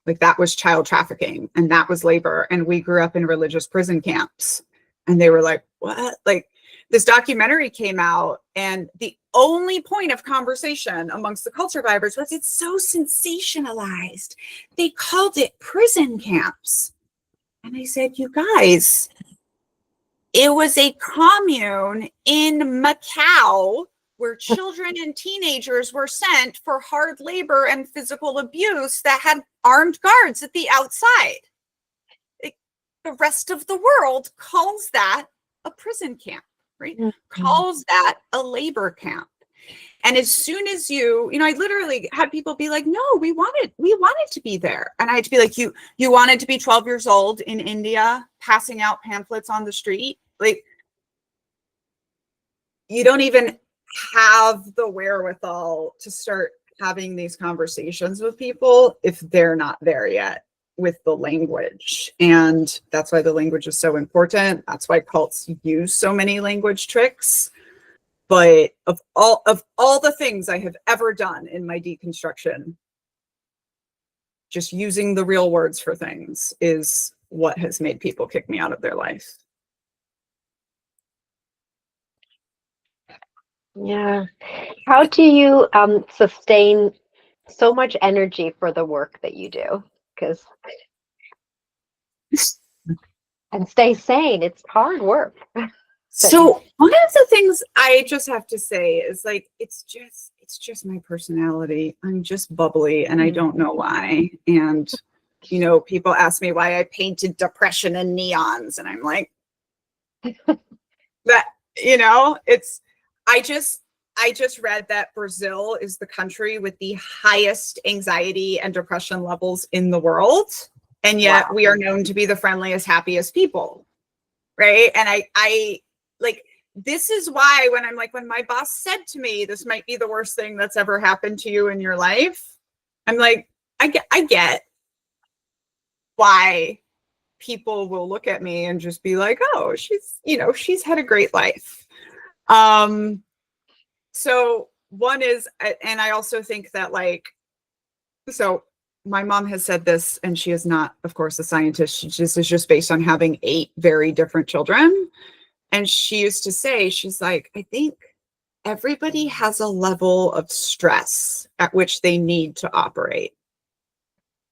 Like that was child trafficking and that was labor. And we grew up in religious prison camps. And they were like, what? Like this documentary came out and the only point of conversation amongst the cult survivors was it's so sensationalized. They called it prison camps. And I said, you guys, it was a commune in Macau where children and teenagers were sent for hard labor and physical abuse that had armed guards at the outside. The rest of the world calls that a prison camp, right? Calls that a labor camp. And as soon as you know, I literally had people be like, no, we wanted to be there. And I had to be like, you wanted to be 12 years old in India, passing out pamphlets on the street. Like, you don't even have the wherewithal to start having these conversations with people if they're not there yet with the language. And that's why the language is so important. That's why cults use so many language tricks. But of all the things I have ever done in my deconstruction, just using the real words for things is what has made people kick me out of their life. Yeah. How do you sustain so much energy for the work that you do? And stay sane. It's hard work. So one of the things I just have to say is like, it's just my personality. I'm just bubbly and I don't know why. And, you know, people ask me why I painted depression and neons. And I'm like, that You know, I just read that Brazil is the country with the highest anxiety and depression levels in the world. And yet we are known to be the friendliest, happiest people. Right. And I like, this is why when when my boss said to me, this might be the worst thing that's ever happened to you in your life, I'm like, I get why people will look at me and just be like, oh, she's had a great life. So one is, and I also think that so my mom has said this, and she is not, of course, a scientist. This is just based on having 8 very different children. And she used to say, she's like, I think everybody has a level of stress at which they need to operate.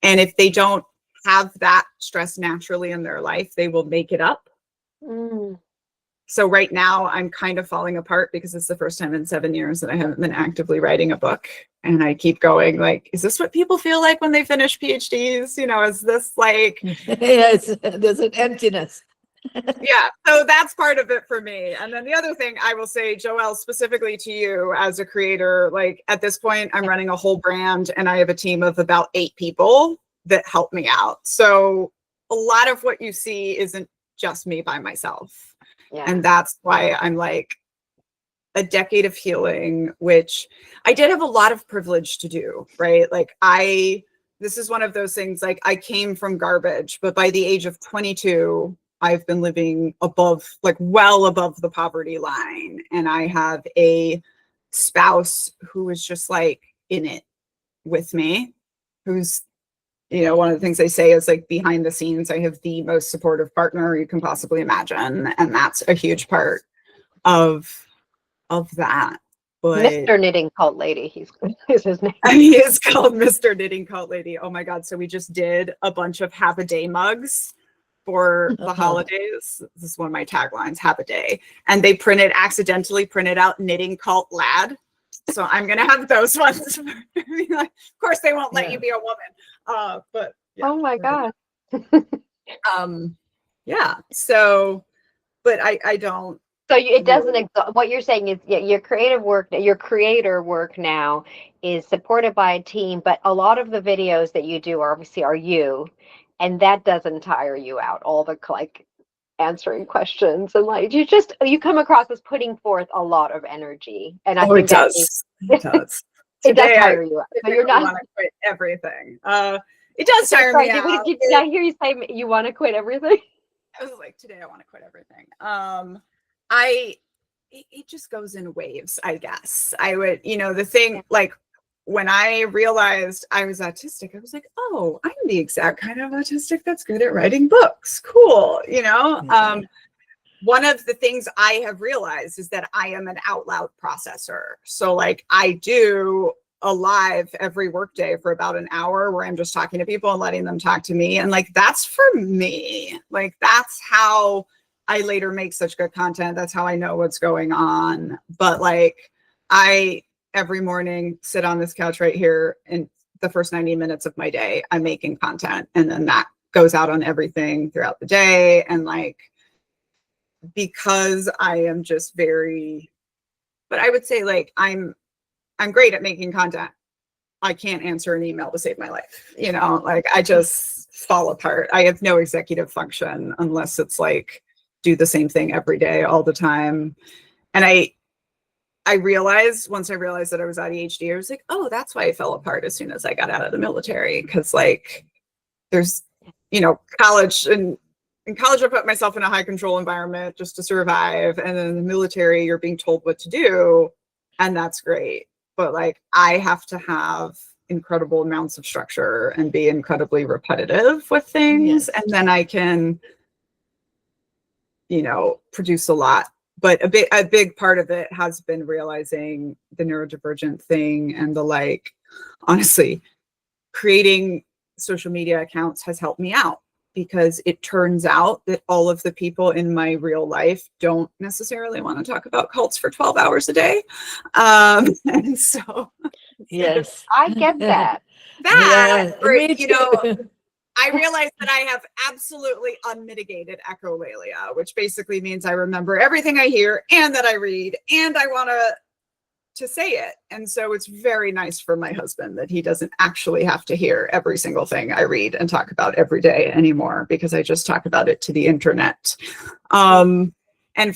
And if they don't have that stress naturally in their life, they will make it up. So right now I'm kind of falling apart because it's the first time in 7 years that I haven't been actively writing a book. And I keep going like, is this what people feel like when they finish PhDs? You know, is this like... Yes, there's an emptiness. Yeah, so that's part of it for me. And then the other thing I will say, Joelle, specifically to you as a creator, like at this point, I'm running a whole brand and I have a team of about 8 people that help me out. So a lot of what you see isn't just me by myself. Yeah. And that's why I'm like a decade of healing, which I did have a lot of privilege to do, right? Like this is one of those things, like I came from garbage, but by the age of 22, I've been living above, like well above the poverty line. And I have a spouse who is just like in it with me, who's, you know, one of the things they say is like behind the scenes, I have the most supportive partner you can possibly imagine. And that's a huge part of that. But Mr. Knitting Cult Lady, is his name. He is called Mr. Knitting Cult Lady. Oh my God. So we just did a bunch of have a day mugs for the holidays. This is one of my taglines, have a day. And they accidentally printed out Knitting Cult Lad. So I'm going to have those ones. Of course, they won't let you be a woman. But yeah. Oh my God. Yeah. So, but I don't. So it doesn't, what you're saying is your creative work, your creator work now is supported by a team, but a lot of the videos that you do are you, and that doesn't tire you out, all the like answering questions and like you come across as putting forth a lot of energy. And I think it does. It does tire you out. So you're not want to quit everything. It does tire me out. Did I hear you say you want to quit everything? I was like, today I want to quit everything. It just goes in waves, I guess. I would, the thing, like when I realized I was autistic, I was like, oh, I'm the exact kind of autistic that's good at writing books. Cool. One of the things I have realized is that I am an out loud processor. So like I do a live every workday for about an hour where I'm just talking to people and letting them talk to me. And like, that's for me. Like, that's how I later make such good content. That's how I know what's going on. But like, I every morning sit on this couch right here, and the first 90 minutes of my day, I'm making content. And then that goes out on everything throughout the day. And like, because I am just but I would say like, I'm great at making content. I can't answer an email to save my life. Like I just fall apart. I have no executive function unless it's like, do the same thing every day, all the time. And I realized, once I realized that I was ADHD, I was like, oh, that's why I fell apart as soon as I got out of the military. Cause like there's, college, and in college, I put myself in a high control environment just to survive. And then in the military, you're being told what to do. And that's great. But like, I have to have incredible amounts of structure and be incredibly repetitive with things. Yes. And then I can, produce a lot. But a big part of it has been realizing the neurodivergent thing, and the like, honestly, creating social media accounts has helped me out, because it turns out that all of the people in my real life don't necessarily want to talk about cults for 12 hours a day. And so yes, I get that. Yeah, or, I realized that I have absolutely unmitigated echolalia, which basically means I remember everything I hear and that I read, and I want to say it. And so it's very nice for my husband that he doesn't actually have to hear every single thing I read and talk about every day anymore, because I just talk about it to the internet. And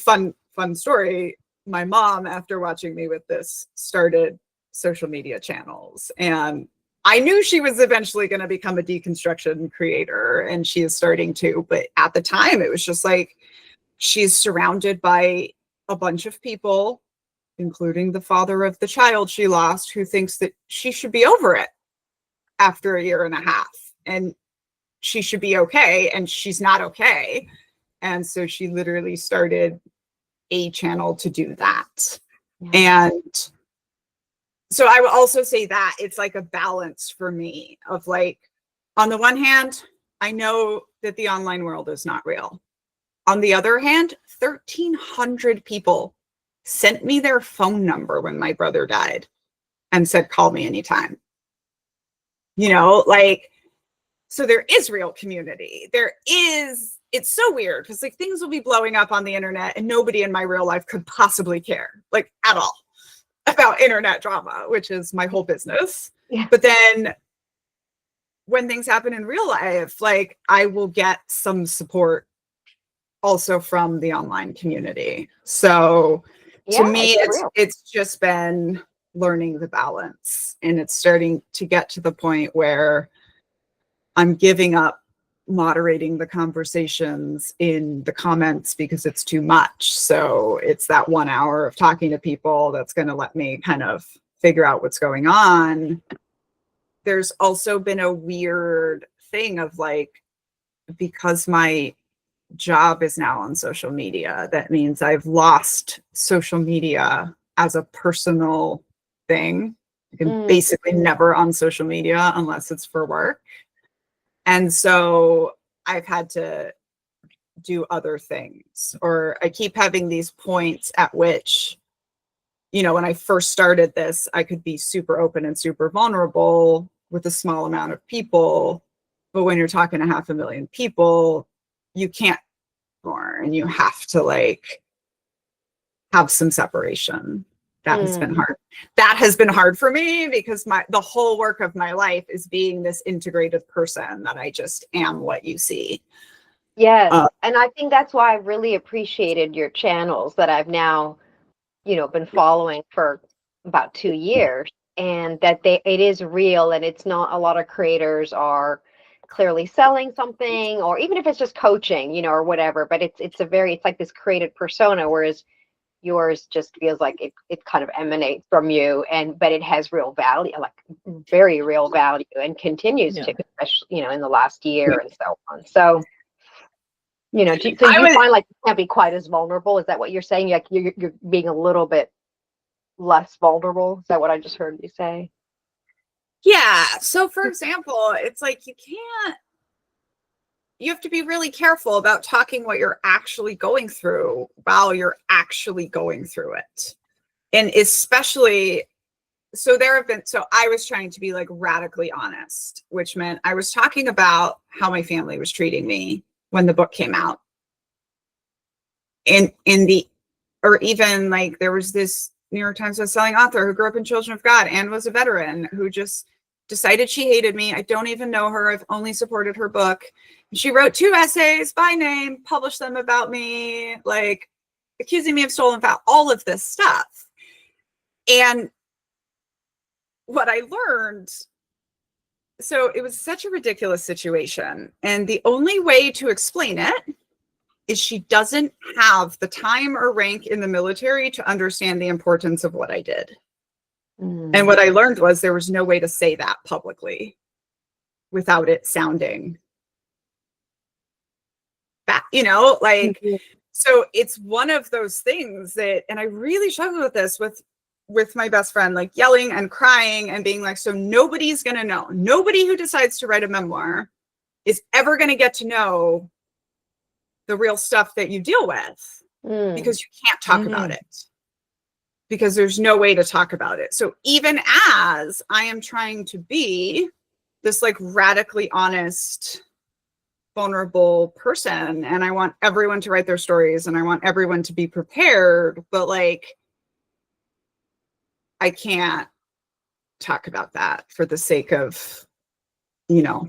fun story, my mom, after watching me with this, started social media channels, and I knew she was eventually going to become a deconstruction creator, and she is starting to, but at the time it was just like, she's surrounded by a bunch of people, including the father of the child she lost, who thinks that she should be over it after a year and a half, and she should be okay, and she's not okay. And so she literally started a channel to do that. Yeah. And so I will also say that it's like a balance for me of like, on the one hand, I know that the online world is not real. On the other hand, 1,300 people sent me their phone number when my brother died and said, call me anytime. You know, like, so there is real community. It's so weird because like things will be blowing up on the internet and nobody in my real life could possibly care, like at all, about internet drama, which is my whole business. Yeah. But then when things happen in real life, like I will get some support also from the online community. So to me, it's just been learning the balance, and it's starting to get to the point where I'm giving up moderating the conversations in the comments because it's too much. So it's that 1 hour of talking to people that's going to let me kind of figure out what's going on. There's also been a weird thing of like, because my job is now on social media, that means I've lost social media as a personal thing. You can basically never on social media unless it's for work. And so I've had to do other things, or I keep having these points at which, you know, when I first started this, I could be super open and super vulnerable with a small amount of people. But when you're talking to 500,000 people, you can't more, and you have to like have some separation. That has been hard. That has been hard for me because the whole work of my life is being this integrated person that I just am what you see. Yes. And I think that's why I really appreciated your channels that I've now, you know, been following for about 2 years, and that it is real, and it's not a lot of creators are clearly selling something, or even if it's just coaching, you know, or whatever, but it's like this created persona, whereas yours just feels like it kind of emanates from you, but it has real value, like very real value, and continues to, especially, you know, in the last year and so on. So, you know, you find like you can't be quite as vulnerable? Is that what you're saying? Like you're being a little bit less vulnerable? Is that what I just heard you say? Yeah. So for example, it's like you have to be really careful about talking what you're actually going through while you're actually going through it. And especially, so I was trying to be like radically honest, which meant I was talking about how my family was treating me when the book came out. Or even like there was this New York Times bestselling author who grew up in Children of God and was a veteran who just decided she hated me. I don't even know her. I've only supported her book. She wrote 2 essays by name, published them about me, like accusing me of stolen fat, all of this stuff. And what I learned, so it was such a ridiculous situation. And the only way to explain it is she doesn't have the time or rank in the military to understand the importance of what I did. And what I learned was there was no way to say that publicly without it sounding bad, you know, like, so it's one of those things that, and I really struggled with this with my best friend, like yelling and crying and being like, so nobody's going to know. Nobody who decides to write a memoir is ever going to get to know the real stuff that you deal with because you can't talk about it, because there's no way to talk about it. So even as I am trying to be this like radically honest vulnerable person, and I want everyone to write their stories, and I want everyone to be prepared, but like I can't talk about that for the sake of, you know,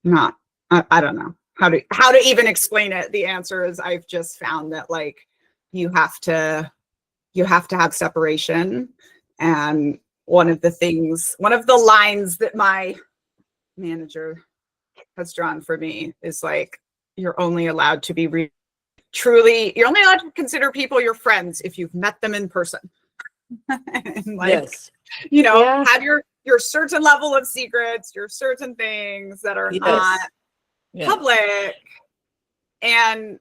not, I don't know how to even explain it. The answer is I've just found that like you have to have separation. And one of the lines that my manager has drawn for me is like, you're only allowed to be you're only allowed to consider people your friends if you've met them in person. And like, Yes. you know, Yeah. have your certain level of secrets, your certain things that are not public. And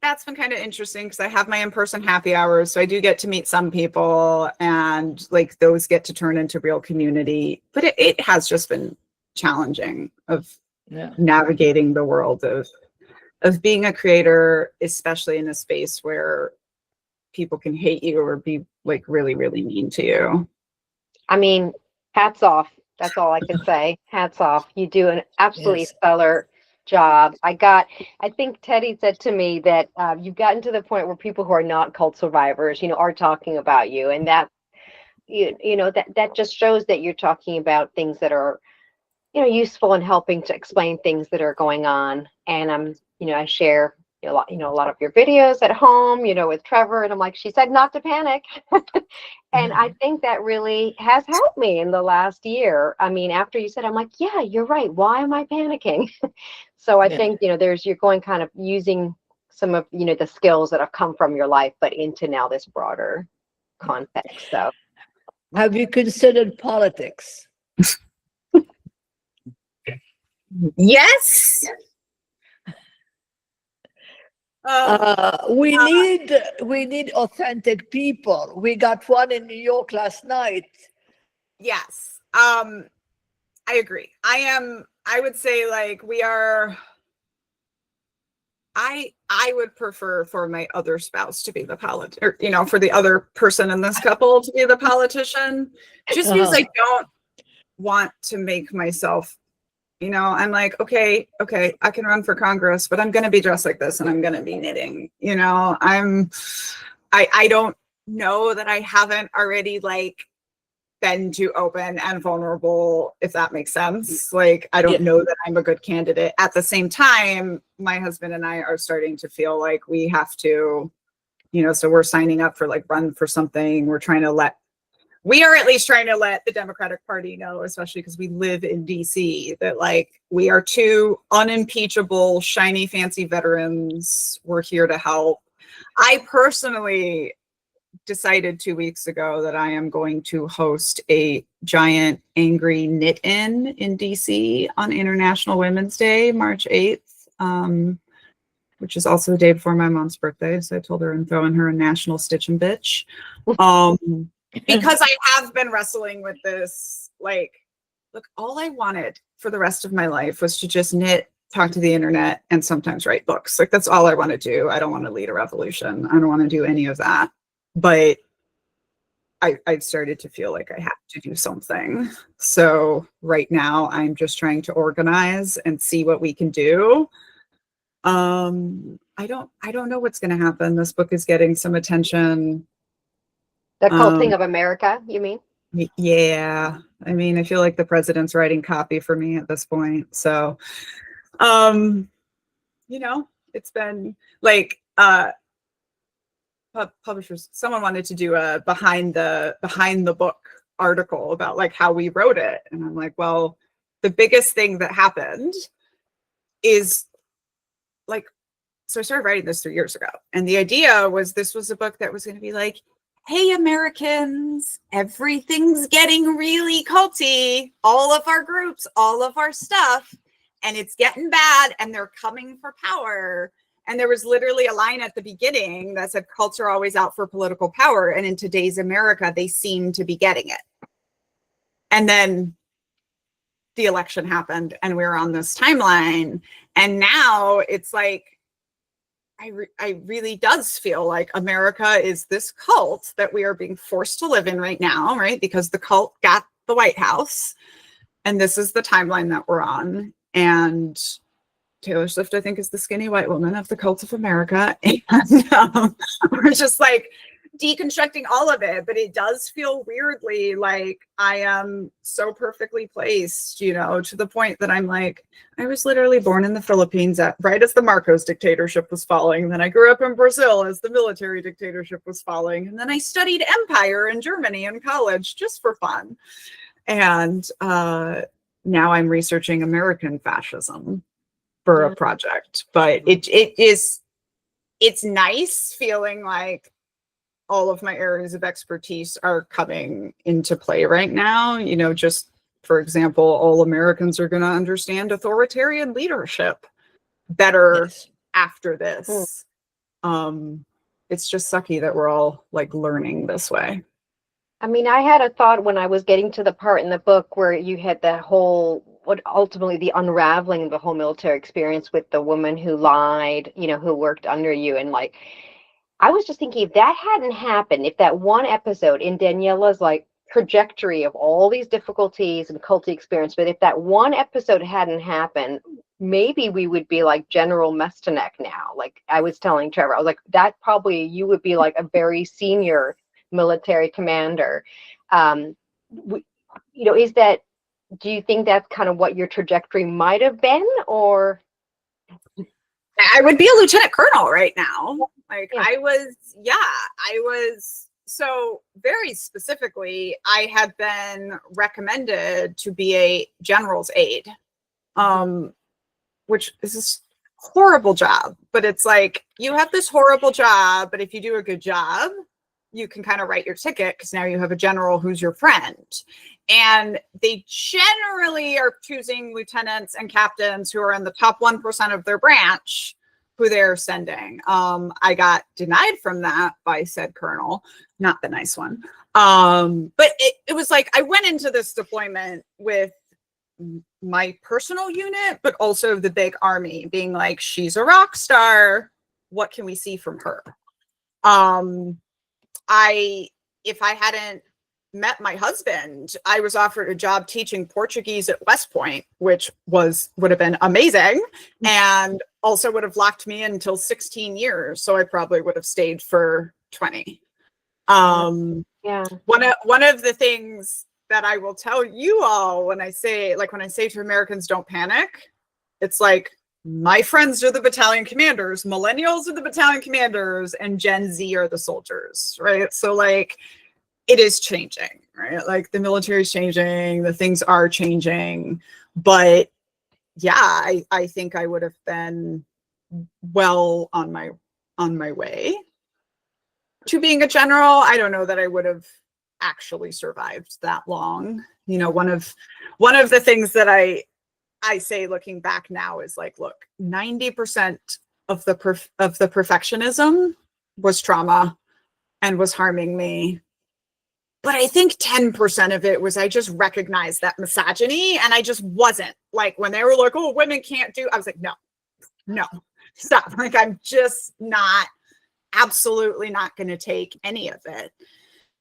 that's been kind of interesting because I have my in-person happy hours, so I do get to meet some people, and like those get to turn into real community. But it has just been challenging of navigating the world of being a creator, especially in a space where people can hate you or be like really, really mean to you. I mean, hats off. That's all I can say. Hats off. You do an absolutely stellar job. I think Teddy said to me that you've gotten to the point where people who are not cult survivors, you know, are talking about you, and that you know that just shows that you're talking about things that are, you know, useful and helping to explain things that are going on. And you know, I share a lot of your videos at home, you know, with Trevor, and I'm like, she said not to panic. And I think that really has helped me in the last year. I mean, after you said, I'm like, yeah, you're right. Why am I panicking? So I think, you know, you're going kind of using some of, you know, the skills that have come from your life, but into now this broader context. So have you considered politics? Yes. We need authentic people. We got one in New York last night. Yes. I agree. I would say like we are, I would prefer for my other spouse to be the or, you know, for the other person in this couple to be the politician, just because I don't want to make myself, you know, I'm like, okay, I can run for Congress, but I'm going to be dressed like this and I'm going to be knitting, you know, I don't know that I haven't already like been too open and vulnerable, if that makes sense. Like, I don't know that I'm a good candidate. At the same time, my husband and I are starting to feel like we have to, you know, so we're signing up for like run for something. We are at least trying to let the Democratic Party know, especially because we live in DC, that like we are two unimpeachable, shiny, fancy veterans. We're here to help. I personally decided 2 weeks ago that I am going to host a giant angry knit-in DC on International Women's Day, March 8th, which is also the day before my mom's birthday. So I told her I'm throwing her a national stitch and bitch. Because I have been wrestling with this, like, look, all I wanted for the rest of my life was to just knit, talk to the internet, and sometimes write books. Like, that's all I want to do. I don't want to lead a revolution. I don't want to do any of that. But I've started to feel like I have to do something. So right now I'm just trying to organize and see what we can do. I don't know what's going to happen. This book is getting some attention. the culting of America, you mean? Yeah. I mean, I feel like the president's writing copy for me at this point. So, you know, it's been like, publishers, someone wanted to do a behind the book article about like how we wrote it. And I'm like, well, the biggest thing that happened is like, so I started writing this 3 years ago. And the idea was this was a book that was going to be like, hey, Americans, everything's getting really culty. All of our groups, all of our stuff, and it's getting bad and they're coming for power. And there was literally a line at the beginning that said, cults are always out for political power. And in today's America, they seem to be getting it. And then the election happened and we were on this timeline. And now it's like, I really does feel like America is this cult that we are being forced to live in right now, right? Because the cult got the White House. And this is the timeline that we're on. And Taylor Swift, I think, is the skinny white woman of the cult of America. And we're just like deconstructing all of it. But it does feel weirdly like I am so perfectly placed, you know, to the point that I'm like, I was literally born in the Philippines right as the Marcos dictatorship was falling. Then I grew up in Brazil as the military dictatorship was falling. And then I studied empire in Germany in college just for fun. And now I'm researching American fascism for a project. But it's nice feeling like all of my areas of expertise are coming into play right now. You know, just for example, all Americans are going to understand authoritarian leadership better after this. It's just sucky that we're all like learning this way. I mean, I had a thought when I was getting to the part in the book where you had the whole, what ultimately the unraveling of the whole military experience with the woman who lied, you know, who worked under you. And like, I was just thinking, if that hadn't happened, if that one episode in Daniella's like trajectory of all these difficulties and culty experience, but if that one episode hadn't happened, maybe we would be like General Mestyanek now. Like I was telling Trevor, I was like, that probably you would be like a very senior military commander. You know, do you think that's kind of what your trajectory might have been, or? I would be a lieutenant colonel right now. Like I was, so very specifically, I had been recommended to be a general's aide, which is this horrible job, but it's like, you have this horrible job, but if you do a good job, you can kind of write your ticket because now you have a general who's your friend. And they generally are choosing lieutenants and captains who are in the top 1% of their branch who they're sending. I got denied from that by said colonel, not the nice one. But it was like, I went into this deployment with my personal unit, but also the big army being like, she's a rock star. What can we see from her? If I hadn't met my husband, I was offered a job teaching Portuguese at West Point, which would have been amazing, and also would have locked me in until 16 years. So I probably would have stayed for 20. One of the things that I will tell you all when I say to Americans, don't panic, it's like, my friends are the battalion commanders, millennials are the battalion commanders, and Gen Z are the soldiers, right? So like, it is changing, right? Like the military is changing, the things are changing, but yeah, I think I would have been well on my way to being a general. I don't know that I would have actually survived that long. You know, one of the things that I say looking back now is like, look, 90% of the perfectionism was trauma and was harming me. But I think 10% of it was I just recognized that misogyny, and I just wasn't like, when they were like, oh, women can't do, I was like, no, stop. Like, I'm just absolutely not going to take any of it.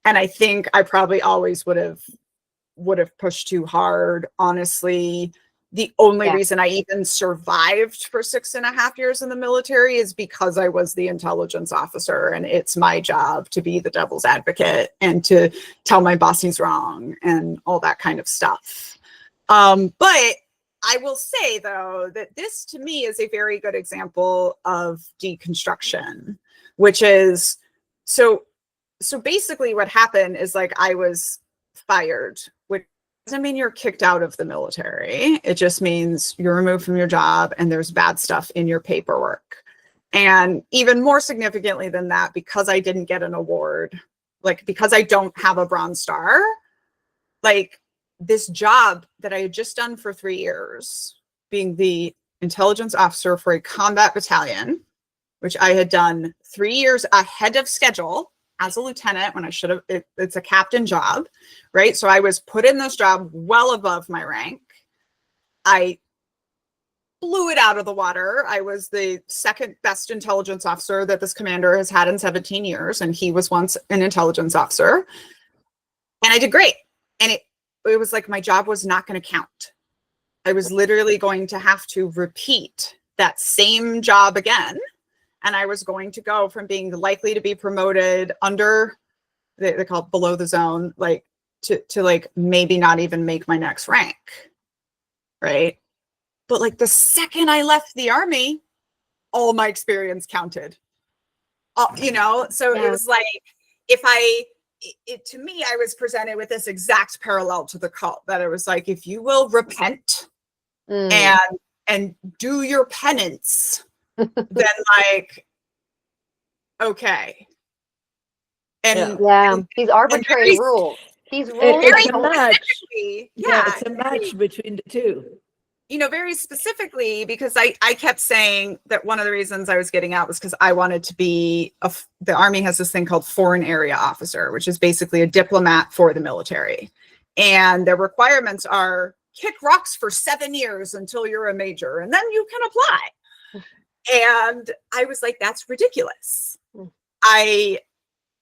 And I think I probably always would have pushed too hard. Honestly, the only reason I even survived for 6.5 years in the military is because I was the intelligence officer, and it's my job to be the devil's advocate and to tell my boss he's wrong and all that kind of stuff. But I will say, though, that this to me is a very good example of deconstruction, which is, so basically what happened is like I was fired, which doesn't mean you're kicked out of the military. It just means you're removed from your job and there's bad stuff in your paperwork. And even more significantly than that, because I didn't get an award, like because I don't have a Bronze Star, like this job that I had just done for 3 years, being the intelligence officer for a combat battalion, which I had done 3 years ahead of schedule as a lieutenant when I should have, it's a captain job, right? So I was put in this job well above my rank. I blew it out of the water. I was the second best intelligence officer that this commander has had in 17 years. And he was once an intelligence officer. And I did great. And it was like my job was not going to count. I was literally going to have to repeat that same job again. And I was going to go from being likely to be promoted under, they call it below the zone, like to like maybe not even make my next rank. Right. But like the second I left the Army, all my experience counted. You know, so it was like, to me, I was presented with this exact parallel to the cult, that it was like, if you will repent and do your penance, then like, okay. And these arbitrary rules. These rules. It's a match. Yeah, it's a match between the two. You know, very specifically, because I kept saying that one of the reasons I was getting out was because I wanted to be, the Army has this thing called foreign area officer, which is basically a diplomat for the military. And their requirements are kick rocks for 7 years until you're a major, and then you can apply. And I was like, that's ridiculous.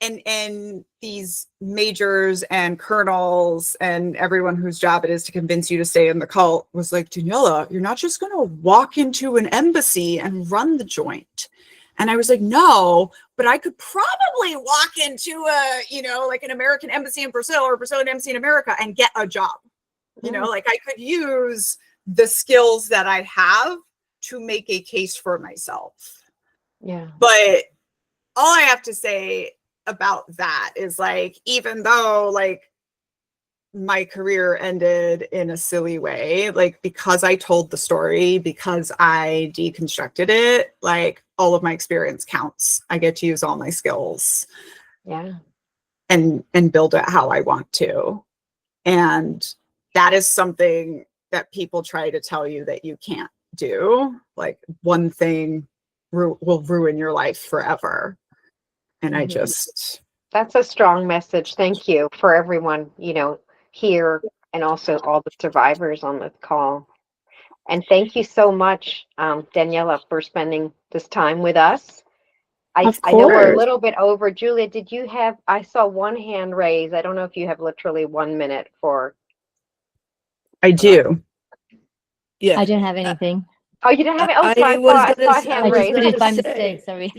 And these majors and colonels and everyone whose job it is to convince you to stay in the cult was like, Daniella, you're not just going to walk into an embassy and run the joint. And I was like, no, but I could probably walk into a, you know, like an American embassy in Brazil or Brazilian embassy in America and get a job. You know, like I could use the skills that I have to make a case for myself. Yeah. But all I have to say about that is like, even though like my career ended in a silly way, like because I told the story, because I deconstructed it, like all of my experience counts. I get to use all my skills. Yeah. And build it how I want to. And that is something that people try to tell you that you can't do. Like one thing will ruin your life forever. And I just... That's a strong message. Thank you for everyone, you know, here, and also all the survivors on the call. And thank you so much, Daniella, for spending this time with us. I know we're a little bit over. Julia, did you have, I saw one hand raised. I don't know if you have literally 1 minute for. I do. Yeah. I don't have anything. Oh, you didn't have it? Oh, sorry. I saw a hand raised. I just did it by mistake, sorry.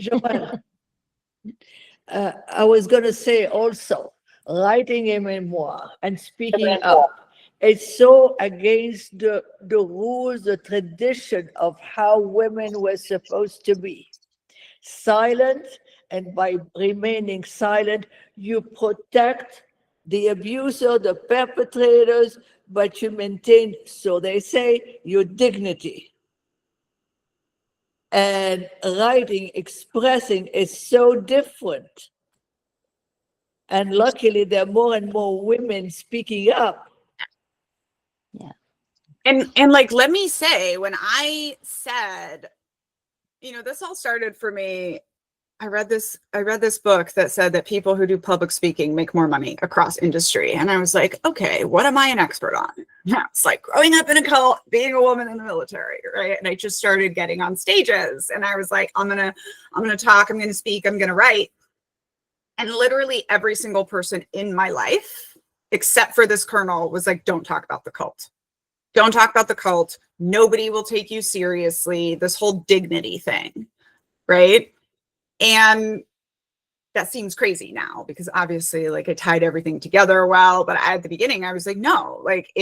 I was going to say also, writing a memoir and speaking up, it's so against the rules, the tradition of how women were supposed to be. Silent, and by remaining silent, you protect the abuser, the perpetrators, but you maintain, so they say, your dignity. And writing, expressing is so different. And luckily, there are more and more women speaking up. Yeah. And like, let me say, when I said, you know, this all started for me. I read this book that said that people who do public speaking make more money across industry. And I was like, okay, what am I an expert on? Yeah, it's like growing up in a cult, being a woman in the military, right? And I just started getting on stages and I was like, I'm gonna talk, I'm gonna speak, I'm gonna write. And literally every single person in my life, except for this colonel, was like, don't talk about the cult. Don't talk about the cult. Nobody will take you seriously. This whole dignity thing, right? And that seems crazy now because obviously like I tied everything together well, but at the beginning I was like, no, like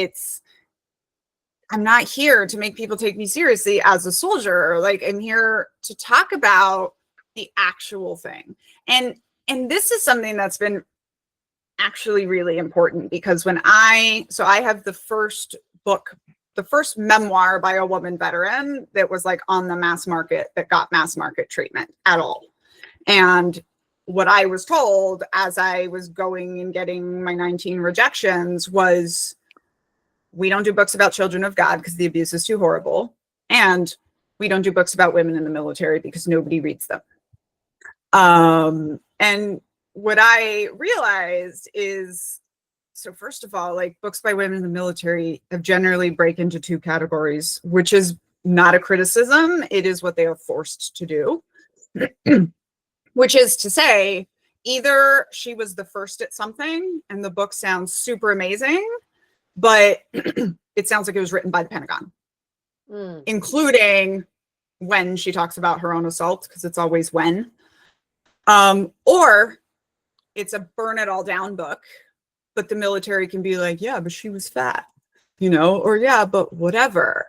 I'm not here to make people take me seriously as a soldier. Like I'm here to talk about the actual thing. And this is something that's been actually really important because I have the first book, the first memoir by a woman veteran that was like on the mass market, that got mass market treatment at all. And what I was told as I was going and getting my 19 rejections was, we don't do books about children of God because the abuse is too horrible. And we don't do books about women in the military because nobody reads them. And what I realized is, so first of all, like books by women in the military have generally break into two categories, which is not a criticism. It is what they are forced to do. Which is to say, either she was the first at something and the book sounds super amazing, but it sounds like it was written by the Pentagon, including when she talks about her own assault, because it's always when. Or it's a burn it all down book, but the military can be like, yeah, but she was fat, or yeah, but whatever.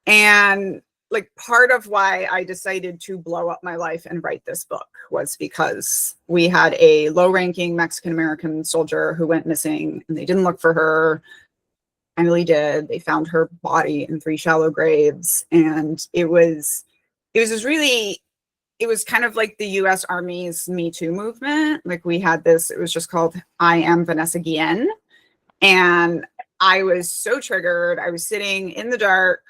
And like part of why I decided to blow up my life and write this book was because we had a low-ranking Mexican-American soldier who went missing, and they didn't look for her. Finally did. They found her body in 3 shallow graves. And it was kind of like the US Army's Me Too movement. Like we had this, it was just called I Am Vanessa Guillen. And I was so triggered. I was sitting in the dark.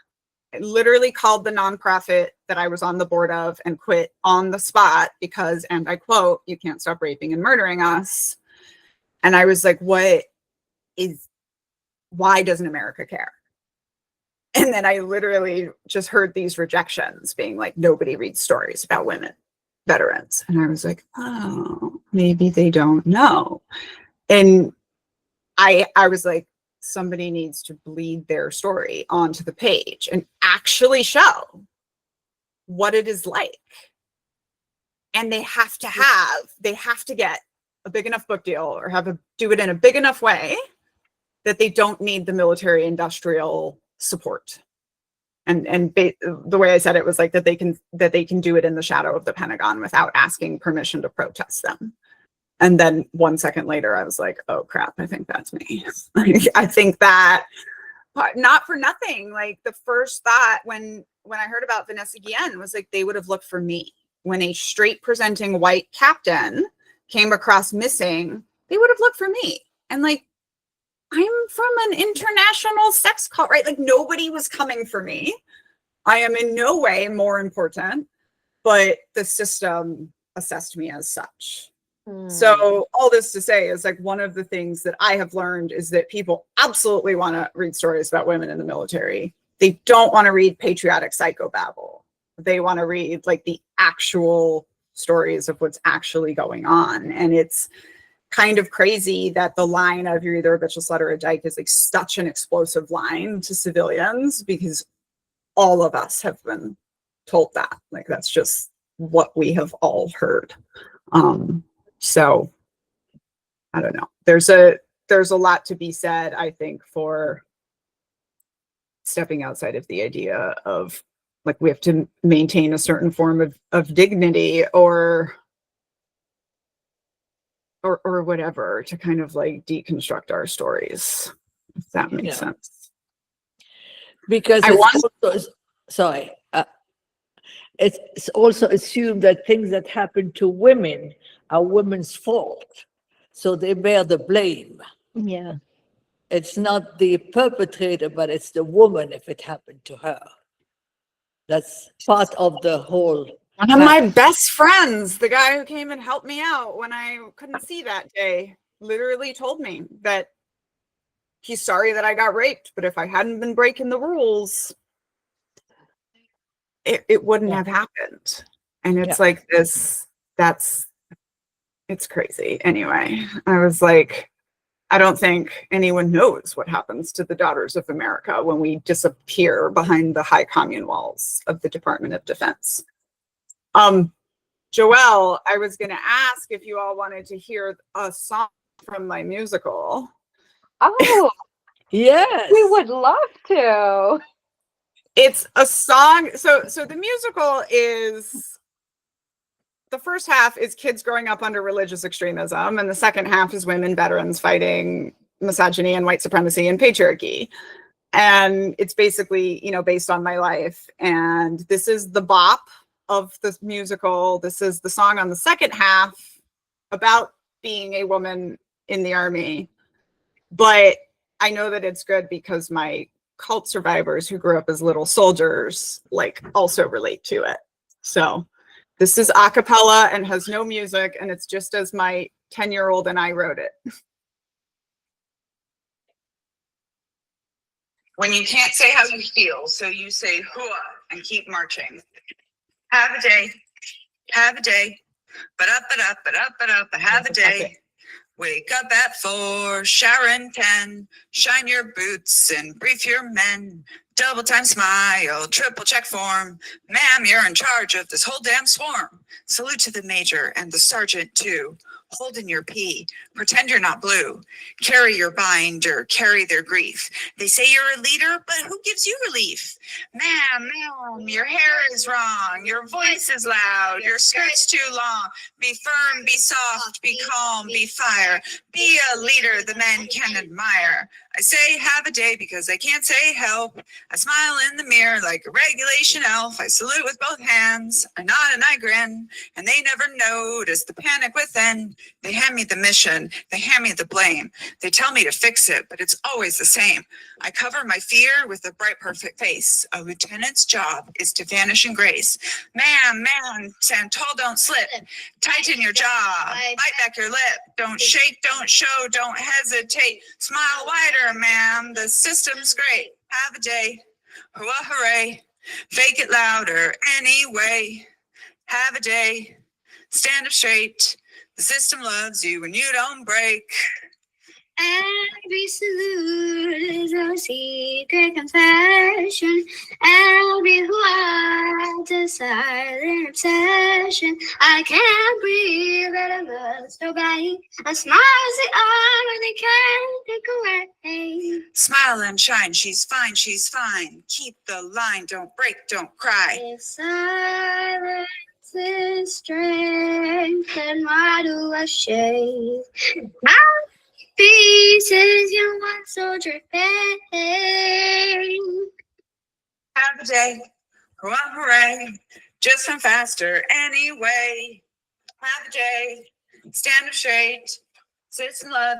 I literally called the nonprofit that I was on the board of and quit on the spot because, and I quote, "You can't stop raping and murdering us." And I was like, why doesn't America care? And then I literally just heard these rejections being like, nobody reads stories about women veterans. And I was like, oh, maybe they don't know. And I was like, somebody needs to bleed their story onto the page and actually show what it is like. And they have to get a big enough book deal or do it in a big enough way that they don't need the military industrial support. And the way I said it was like that they can do it in the shadow of the Pentagon without asking permission to protest them. And then 1 second later, I was like, oh crap, I think that's me. I think that, not for nothing, like the first thought when I heard about Vanessa Guillen was like, they would have looked for me. When a straight presenting white captain came across missing, they would have looked for me. And like, I'm from an international sex cult, right? Like nobody was coming for me. I am in no way more important, but the system assessed me as such. So all this to say is like one of the things that I have learned is that people absolutely want to read stories about women in the military. They don't want to read patriotic psychobabble. They want to read like the actual stories of what's actually going on. And it's kind of crazy that the line of "you're either a bitch, a slut, or a dyke" is like such an explosive line to civilians, because all of us have been told that. Like that's just what we have all heard. So I don't know. There's a lot to be said, I think, for stepping outside of the idea of like we have to maintain a certain form of dignity or whatever to kind of like deconstruct our stories, if that makes sense. Because it's also assumed that things that happen to women are women's fault, so they bear the blame. Yeah. It's not the perpetrator, but it's the woman if it happened to her. That's part of the whole. One of my best friends, the guy who came and helped me out when I couldn't see that day, literally told me that he's sorry that I got raped, but if I hadn't been breaking the rules, it wouldn't have happened. And it's like this, it's crazy. Anyway, I was like, I don't think anyone knows what happens to the daughters of America when we disappear behind the high commune walls of the Department of Defense. Joelle, I was going to ask if you all wanted to hear a song from my musical. Oh, yes, we would love to. It's a song. So the musical is, the first half is kids growing up under religious extremism, and the second half is women veterans fighting misogyny and white supremacy and patriarchy. And it's basically, based on my life. And this is the bop of the musical. This is the song on the second half about being a woman in the Army. But I know that it's good because my cult survivors who grew up as little soldiers also relate to it. So this is a cappella and has no music, and it's just as my 10-year-old and I wrote it. When you can't say how you feel, so you say hooah and keep marching. Have a day, but up, have a day. Wake up at 4, shower in 10, shine your boots and brief your men. Double time smile, triple check form. Ma'am, you're in charge of this whole damn swarm. Salute to the major and the sergeant too. Hold in your pee, pretend you're not blue. Carry your binder, carry their grief. They say you're a leader, but who gives you relief? Ma'am, your hair is wrong. Your voice is loud. Your skirt's too long. Be firm, be soft, be calm, be fire. Be a leader the men can admire. I say have a day because I can't say help. I smile in the mirror like a regulation elf. I salute with both hands. I nod and I grin. And they never notice the panic within. They hand me the mission. They hand me the blame. They tell me to fix it, but it's always the same. I cover my fear with a bright, perfect face. A lieutenant's job is to vanish in grace. Ma'am, stand tall, don't slip. Tighten your jaw. Bite back your lip. Don't shake, don't show, don't hesitate. Smile wider, ma'am. The system's great. Have a day. Hurrah, hooray. Fake it louder anyway. Have a day. Stand up straight. The system loves you when you don't break. Every salute is a secret confession. Every word's a silent obsession. I can't breathe and I must obey. A smile's the armor they can't take away. Smile and shine, she's fine, she's fine. Keep the line, don't break, don't cry. If silence is strength, then why do I shake? Pieces you want so dripping. Have a day, hurrah, hooray. Just run faster anyway. Have a day, stand up straight. System love,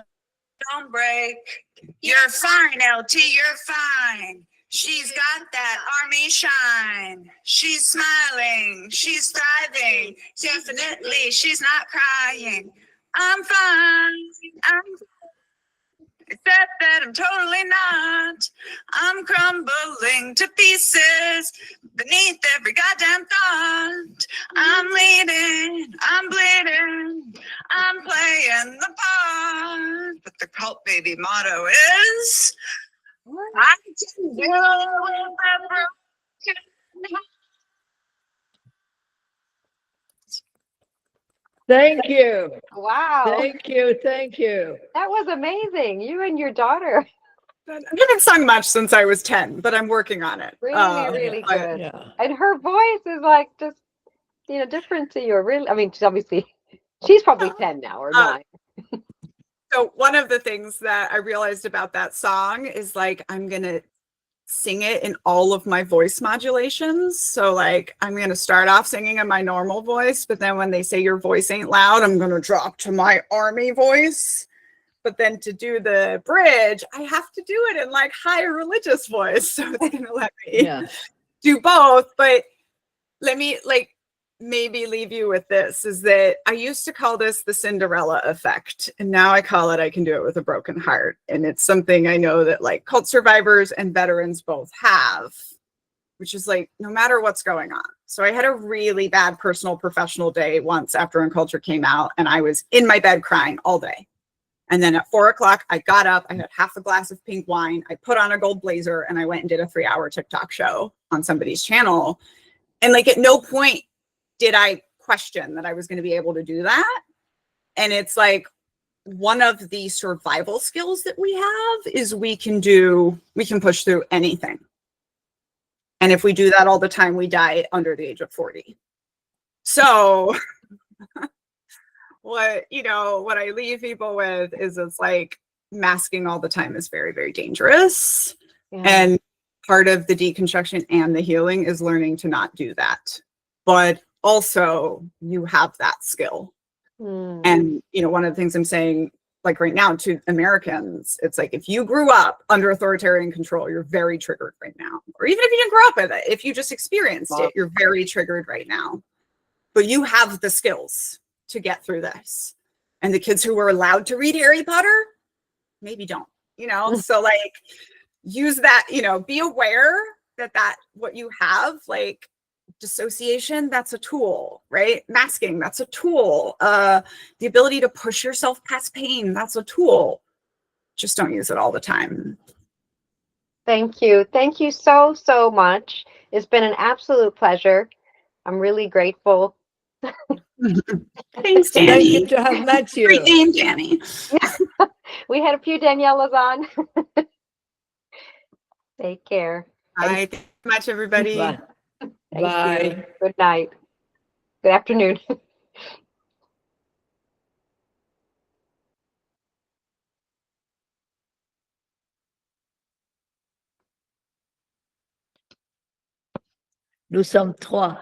don't break. You're fine, LT, you're fine. She's got that army shine. She's smiling, she's thriving. Definitely, she's not crying. I'm fine, I'm except that I'm totally not. I'm crumbling to pieces beneath every goddamn thought. I'm leading, I'm bleeding, I'm playing the part. But the cult baby motto is, I can do it. Thank you. Wow. Thank you. Thank you. That was amazing. You and your daughter. I haven't sung much since I was 10, but I'm working on it. Really good. Yeah. And her voice is like just, different to your real. I mean, she's probably 10 now or 9. So one of the things that I realized about that song is like, I'm going to sing it in all of my voice modulations. So like, I'm going to start off singing in my normal voice, but then when they say your voice ain't loud, I'm going to drop to my army voice. But then to do the bridge, I have to do it in like higher religious voice. So it's going to let me do both. But let me like maybe leave you with this, is that I used to call this the Cinderella effect. And now I call it, I can do it with a broken heart. And it's something I know that like cult survivors and veterans both have, which is like, no matter what's going on. So I had a really bad personal professional day once after Uncultured came out, and I was in my bed crying all day. And then at 4 o'clock, I got up, I had half a glass of pink wine, I put on a gold blazer, and I went and did a 3-hour TikTok show on somebody's channel. And like at no point did I question that I was going to be able to do that. And it's like one of the survival skills that we have is we can push through anything. And if we do that all the time, we die under the age of 40. So what I leave people with is it's like masking all the time is very, very dangerous. Yeah. And part of the deconstruction and the healing is learning to not do that. But also you have that skill. And one of the things I'm saying like right now to Americans, it's like if you grew up under authoritarian control, you're very triggered right now. Or even if you didn't grow up with it, if you just experienced it, you're very triggered right now. But you have the skills to get through this. And the kids who were allowed to read Harry Potter maybe don't, so like use that, be aware that what you have, like Dissociation, that's a tool, right? Masking, that's a tool. The ability to push yourself past pain, that's a tool. Just don't use it all the time. Thank you. Thank you so, so much. It's been an absolute pleasure. I'm really grateful. Thanks, Danny. Thank you to have met you. Great name, Danny. We had a few Daniellas on. Take care. Bye. Thank you so much, everybody. Bye. Thank Bye. you. Good night. Good afternoon. Nous sommes trois.